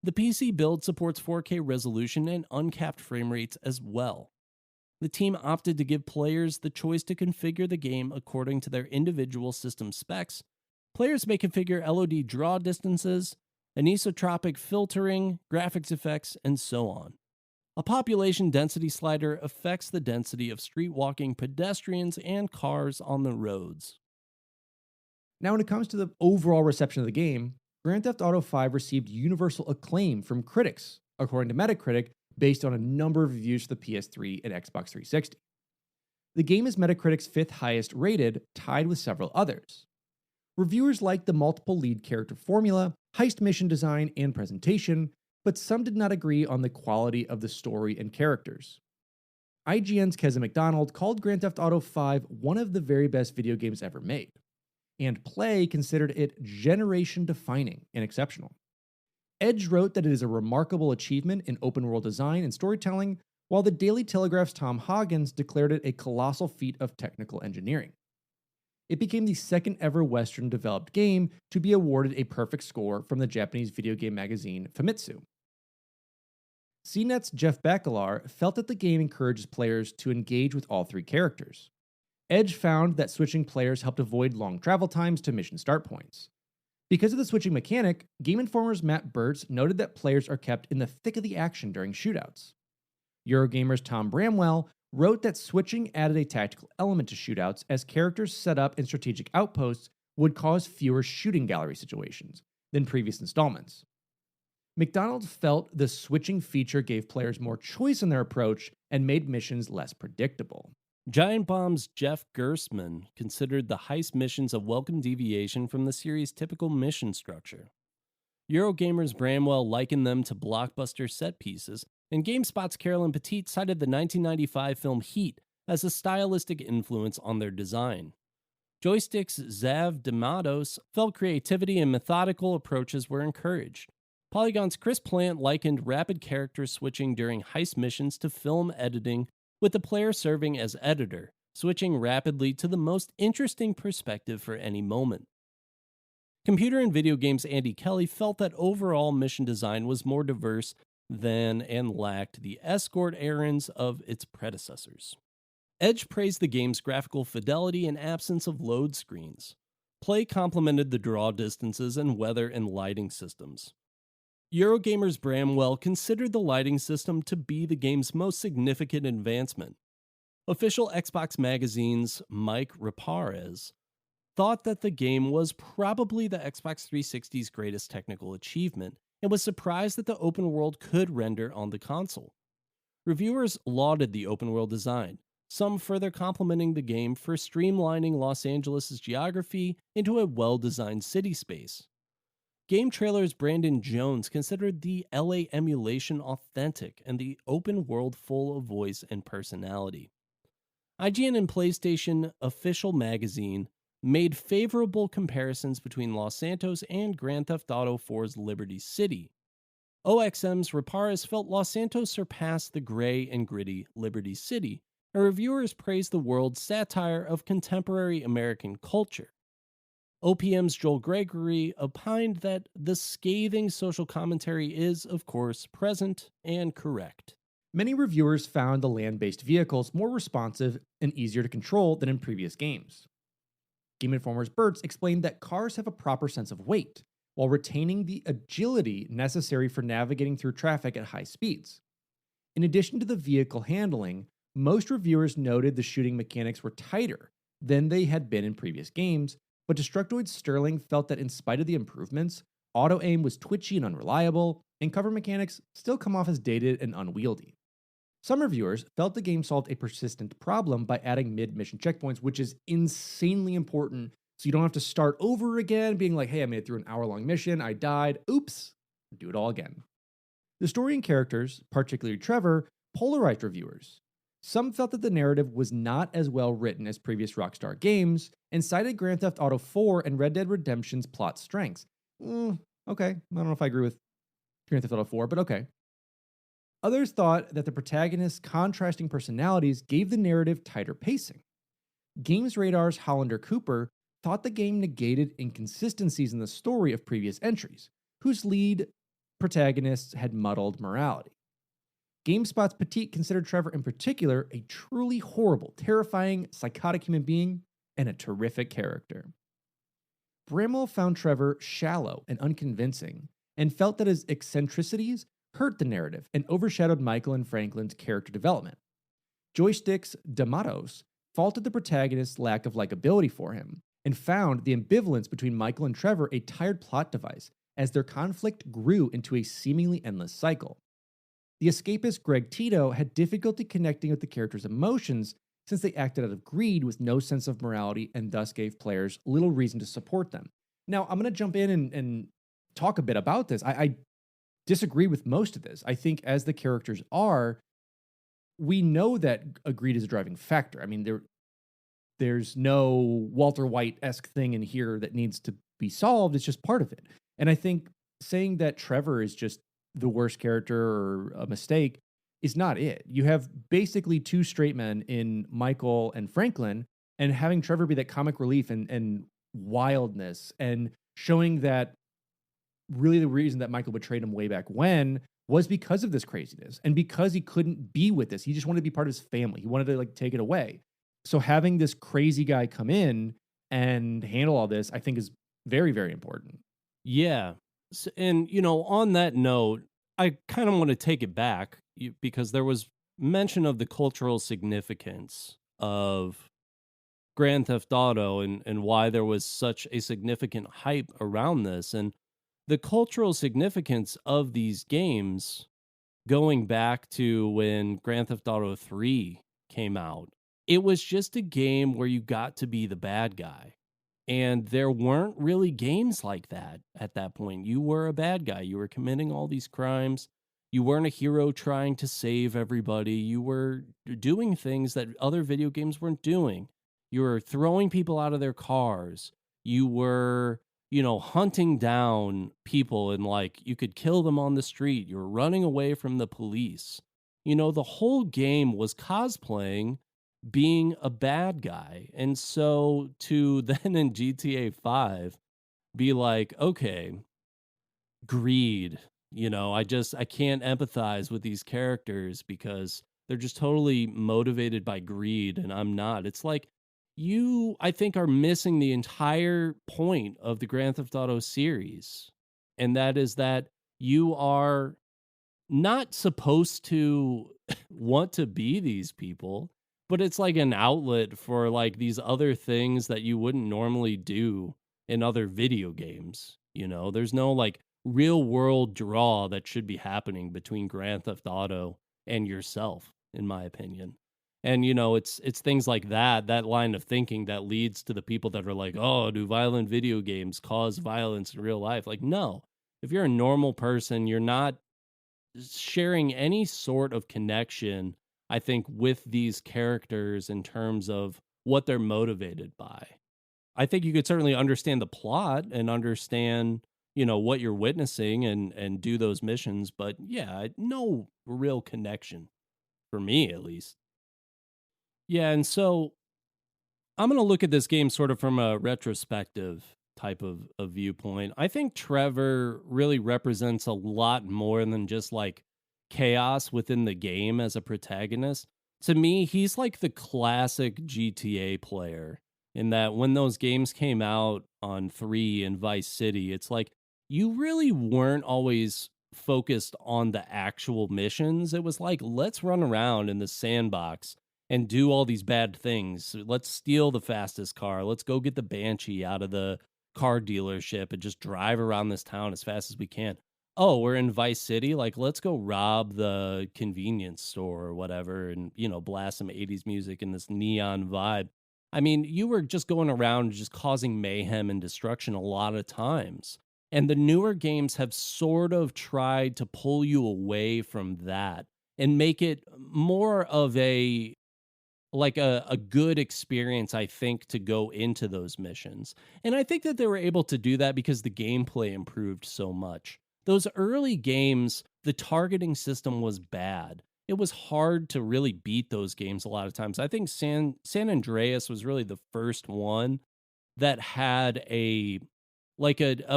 The PC build supports 4K resolution and uncapped frame rates as well. The team opted to give players the choice to configure the game according to their individual system specs. Players may configure LOD draw distances, anisotropic filtering, graphics effects, and so on. A population density slider affects the density of street-walking pedestrians and cars on the roads. Now, when it comes to the overall reception of the game, Grand Theft Auto 5 received universal acclaim from critics, according to Metacritic, based on a number of reviews for the PS3 and Xbox 360. The game is Metacritic's 5th highest rated, tied with several others. Reviewers liked the multiple lead character formula, heist mission design, and presentation, but some did not agree on the quality of the story and characters. IGN's Keza McDonald called Grand Theft Auto 5 one of the very best video games ever made, and Play considered it generation-defining and exceptional. Edge wrote that it is a remarkable achievement in open-world design and storytelling, while the Daily Telegraph's Tom Hoggins declared it a colossal feat of technical engineering. It became the second ever Western-developed game to be awarded a perfect score from the Japanese video game magazine Famitsu. CNET's Jeff Bakalar felt that the game encourages players to engage with all three characters. Edge found that switching players helped avoid long travel times to mission start points. Because of the switching mechanic, Game Informer's Matt Burtz noted that players are kept in the thick of the action during shootouts. Eurogamer's Tom Bramwell wrote that switching added a tactical element to shootouts as characters set up in strategic outposts would cause fewer shooting gallery situations than previous installments. McDonald felt the switching feature gave players more choice in their approach and made missions less predictable. Giant Bomb's Jeff Gerstmann considered the heist missions a welcome deviation from the series' typical mission structure. Eurogamer's Bramwell likened them to blockbuster set pieces, and GameSpot's Carolyn Petit cited the 1995 film Heat as a stylistic influence on their design. Joystick's Zav D'Amatos felt creativity and methodical approaches were encouraged. Polygon's Chris Plant likened rapid character switching during heist missions to film editing, with the player serving as editor, switching rapidly to the most interesting perspective for any moment. Computer and Video Games' Andy Kelly felt that overall mission design was more diverse than and lacked the escort errands of its predecessors. Edge praised the game's graphical fidelity and absence of load screens. Play complemented the draw distances and weather and lighting systems. Eurogamer's Bramwell considered the lighting system to be the game's most significant advancement. Official Xbox Magazine's Mike Raparez thought that the game was probably the Xbox 360's greatest technical achievement and was surprised that the open world could render on the console. Reviewers lauded the open world design, some further complimenting the game for streamlining Los Angeles' geography into a well-designed city space. Game Trailer's Brandon Jones considered the LA emulation authentic and the open world full of voice and personality. IGN and PlayStation Official Magazine made favorable comparisons between Los Santos and Grand Theft Auto 4's Liberty City. OXM's Raparez felt Los Santos surpassed the gray and gritty Liberty City, and reviewers praised the world's satire of contemporary American culture. OPM's Joel Gregory opined that the scathing social commentary is, of course, present and correct. Many reviewers found the land-based vehicles more responsive and easier to control than in previous games. Game Informer's Burtz explained that cars have a proper sense of weight, while retaining the agility necessary for navigating through traffic at high speeds. In addition to the vehicle handling, most reviewers noted the shooting mechanics were tighter than they had been in previous games, but Destructoid Sterling felt that in spite of the improvements, auto-aim was twitchy and unreliable, and cover mechanics still come off as dated and unwieldy. Some reviewers felt the game solved a persistent problem by adding mid-mission checkpoints, which is insanely important, so you don't have to start over again, being like, hey, I made it through an hour-long mission, I died, oops, do it all again. The story and characters, particularly Trevor, polarized reviewers. Some felt that the narrative was not as well written as previous Rockstar games, and cited Grand Theft Auto 4 and Red Dead Redemption's plot strengths. Okay, I don't know if I agree with Grand Theft Auto 4, but okay. Others thought that the protagonist's contrasting personalities gave the narrative tighter pacing. Games Radar's Hollander Cooper thought the game negated inconsistencies in the story of previous entries, whose lead protagonists had muddled morality. GameSpot's Petit considered Trevor in particular a truly horrible, terrifying, psychotic human being and a terrific character. Bramwell found Trevor shallow and unconvincing, and felt that his eccentricities hurt the narrative and overshadowed Michael and Franklin's character development. Joystick's D'Amatos faulted the protagonist's lack of likability for him, and found the ambivalence between Michael and Trevor a tired plot device as their conflict grew into a seemingly endless cycle. The escapist Greg Tito had difficulty connecting with the characters' emotions since they acted out of greed with no sense of morality and thus gave players little reason to support them. Now, I'm going to jump in and talk a bit about this. I disagree with most of this. I think as the characters are, we know that greed is a driving factor. I mean, there's no Walter White-esque thing in here that needs to be solved. It's just part of it. And I think saying that Trevor is just the worst character or a mistake is not it. You have basically two straight men in Michael and Franklin, and having Trevor be that comic relief and wildness, and showing that really the reason that Michael betrayed him way back when was because of this craziness and because he couldn't be with this. He just wanted to be part of his family. He wanted to take it away. So having this crazy guy come in and handle all this, I think is very, very important. Yeah. And, on that note, I kind of want to take it back because there was mention of the cultural significance of Grand Theft Auto and why there was such a significant hype around this. And the cultural significance of these games going back to when Grand Theft Auto 3 came out, it was just a game where you got to be the bad guy. And there weren't really games like that at that point. You were a bad guy. You were committing all these crimes. You weren't a hero trying to save everybody. You were doing things that other video games weren't doing. You were throwing people out of their cars. You were, hunting down people and like you could kill them on the street. You were running away from the police. The whole game was cosplaying being a bad guy. And so to then in GTA 5 be like, okay, greed, I can't empathize with these characters because they're just totally motivated by greed and I'm not. It's like you, I think, are missing the entire point of the Grand Theft Auto series. And that is that you are not supposed to want to be these people, but it's like an outlet for like these other things that you wouldn't normally do in other video games. There's no like real world draw that should be happening between Grand Theft Auto and yourself, in my opinion. And it's things like that line of thinking that leads to the people that are like, oh, do violent video games cause violence in real life? Like, no. If you're a normal person, you're not sharing any sort of connection, I think, with these characters in terms of what they're motivated by. I think you could certainly understand the plot and understand, what you're witnessing and do those missions, but yeah, no real connection for me at least. Yeah, and so I'm going to look at this game sort of from a retrospective type of viewpoint. I think Trevor really represents a lot more than just like chaos within the game as a protagonist. To me, he's like the classic GTA player in that when those games came out on 3 and Vice City, it's like you really weren't always focused on the actual missions. It was like, let's run around in the sandbox and do all these bad things. Let's steal the fastest car. Let's go get the Banshee out of the car dealership and just drive around this town as fast as we can. Oh, we're in Vice City. Like, let's go rob the convenience store or whatever and, blast some 80s music in this neon vibe. I mean, you were just going around just causing mayhem and destruction a lot of times. And the newer games have sort of tried to pull you away from that and make it more of a good experience, I think, to go into those missions. And I think that they were able to do that because the gameplay improved so much. Those early games, the targeting system was bad. It was hard to really beat those games a lot of times. I think San Andreas was really the first one that had a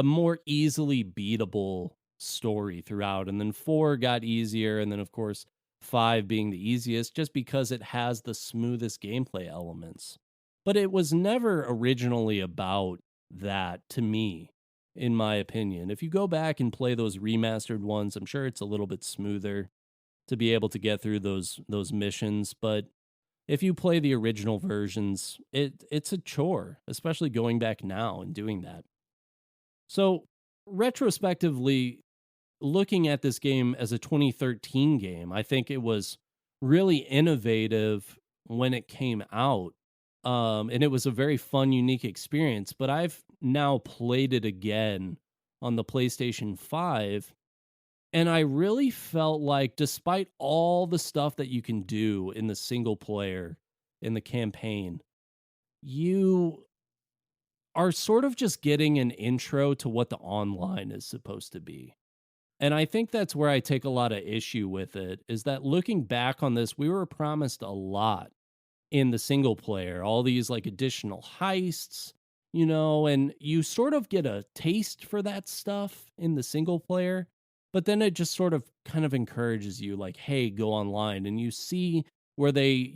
more easily beatable story throughout. And then 4 got easier. And then, of course, 5 being the easiest just because it has the smoothest gameplay elements. But it was never originally about that to me, in my opinion. If you go back and play those remastered ones, I'm sure it's a little bit smoother to be able to get through those missions. But if you play the original versions, it's a chore, especially going back now and doing that. So retrospectively, looking at this game as a 2013 game, I think it was really innovative when it came out. And it was a very fun, unique experience. But I've now played it again on the PlayStation 5. And I really felt like, despite all the stuff that you can do in the single player, in the campaign, you are sort of just getting an intro to what the online is supposed to be. And I think that's where I take a lot of issue with it, is that looking back on this, we were promised a lot in the single player, all these like additional heists, and you sort of get a taste for that stuff in the single player, but then it just sort of kind of encourages you like, hey, go online. And you see where they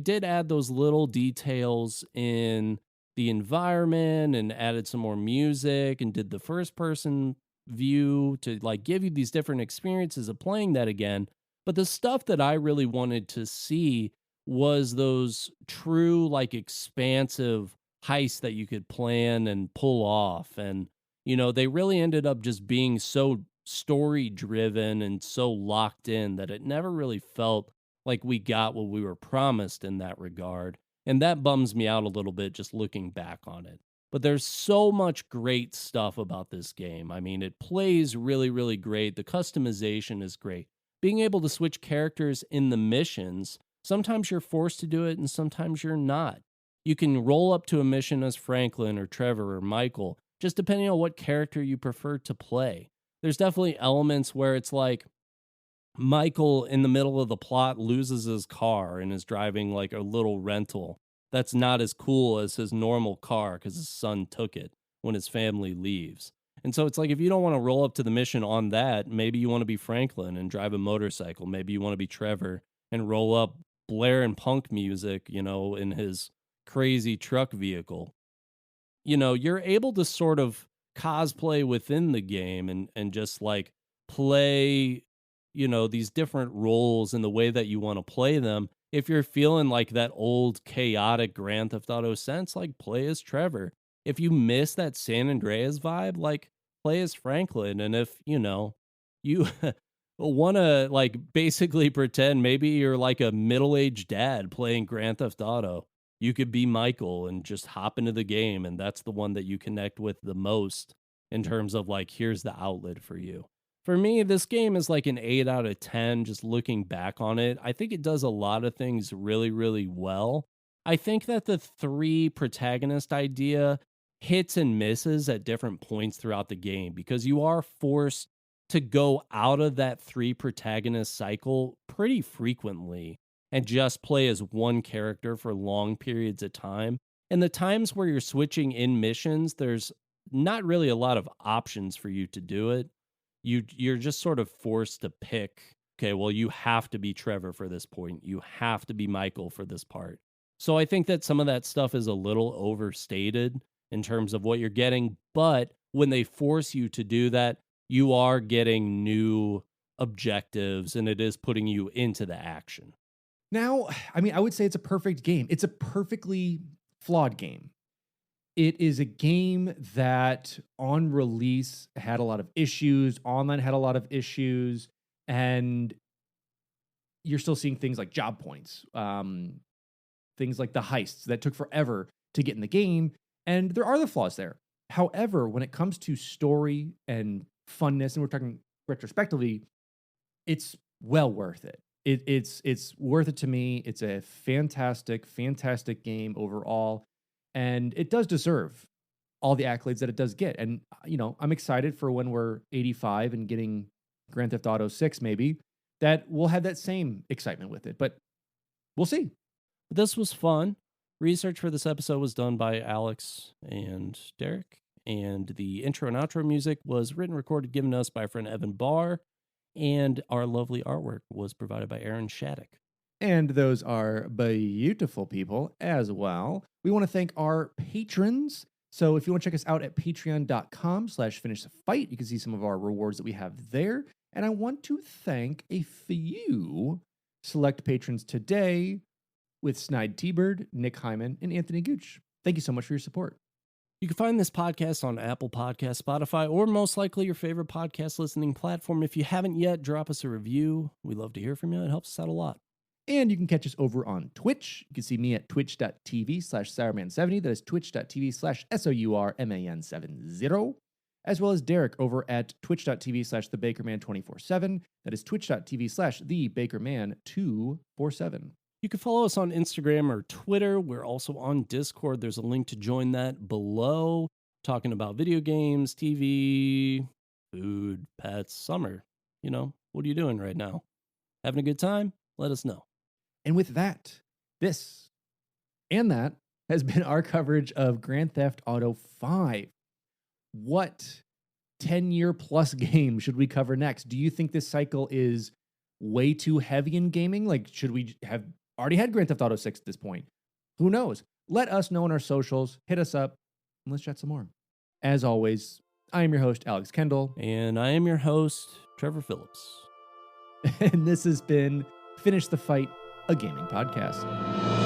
did add those little details in the environment and added some more music and did the first person view to like give you these different experiences of playing that again. But the stuff that I really wanted to see was those true, like, expansive heists that you could plan and pull off. And, they really ended up just being so story driven and so locked in that it never really felt like we got what we were promised in that regard. And that bums me out a little bit just looking back on it. But there's so much great stuff about this game. I mean, it plays really, really great. The customization is great. Being able to switch characters in the missions, sometimes you're forced to do it and sometimes you're not. You can roll up to a mission as Franklin or Trevor or Michael, just depending on what character you prefer to play. There's definitely elements where it's like Michael in the middle of the plot loses his car and is driving like a little rental that's not as cool as his normal car because his son took it when his family leaves. And so it's like, if you don't want to roll up to the mission on that, maybe you want to be Franklin and drive a motorcycle. Maybe you want to be Trevor and roll up blaring punk music, in his crazy truck vehicle. You're able to sort of cosplay within the game and just like play, these different roles in the way that you want to play them. If you're feeling like that old chaotic Grand Theft Auto sense, like play as Trevor. If you miss that San Andreas vibe, like play as Franklin. And if, you want to like basically pretend maybe you're like a middle-aged dad playing Grand Theft Auto, you could be Michael and just hop into the game. And that's the one that you connect with the most in terms of like, here's the outlet for you. For me, this game is like an 8 out of 10, just looking back on it. I think it does a lot of things really, really well. I think that the three protagonist idea hits and misses at different points throughout the game because you are forced to go out of that three protagonist cycle pretty frequently and just play as one character for long periods of time. And the times where you're switching in missions, there's not really a lot of options for you to do it. You're just sort of forced to pick, okay, well, you have to be Trevor for this point. You have to be Michael for this part. So I think that some of that stuff is a little overstated in terms of what you're getting. But when they force you to do that, you are getting new objectives and it is putting you into the action. Now, I mean, I would say it's a perfect game. It's a perfectly flawed game. It is a game that on release had a lot of issues, online had a lot of issues, and you're still seeing things like job points, things like the heists that took forever to get in the game, and there are the flaws there. However, when it comes to story and funness, and we're talking retrospectively, it's well worth it. It's worth it to me. It's a fantastic, fantastic game overall. And it does deserve all the accolades that it does get. And, I'm excited for when we're 85 and getting Grand Theft Auto 6, maybe, that we'll have that same excitement with it. But we'll see. This was fun. Research for this episode was done by Alex and Derek. And the intro and outro music was written, recorded, given to us by our friend Evan Barr. And our lovely artwork was provided by Aaron Shattuck. And those are beautiful people as well. We want to thank our patrons. So if you want to check us out at patreon.com/finishthefight, you can see some of our rewards that we have there. And I want to thank a few select patrons today with Snide T-Bird, Nick Hyman, and Anthony Gooch. Thank you so much for your support. You can find this podcast on Apple Podcasts, Spotify, or most likely your favorite podcast listening platform. If you haven't yet, drop us a review. We love to hear from you. It helps us out a lot. And you can catch us over on Twitch. You can see me at twitch.tv/sourman70. That is twitch.tv/sourman70. As well as Derek over at twitch.tv/thebakerman247. That is twitch.tv/thebakerman247. You can follow us on Instagram or Twitter. We're also on Discord. There's a link to join that below. Talking about video games, TV, food, pets, summer. What are you doing right now? Having a good time? Let us know. And with that, this and that has been our coverage of Grand Theft Auto 5. What 10-year plus game should we cover next? Do you think this cycle is way too heavy in gaming? Like, should we have already had Grand Theft Auto 6 at this point? Who knows? let us know on our socials. Hit us up, and let's chat some more. As always, I am your host, Alex Kendall. And I am your host, Trevor Phillips. And this has been Finish the Fight, a gaming podcast.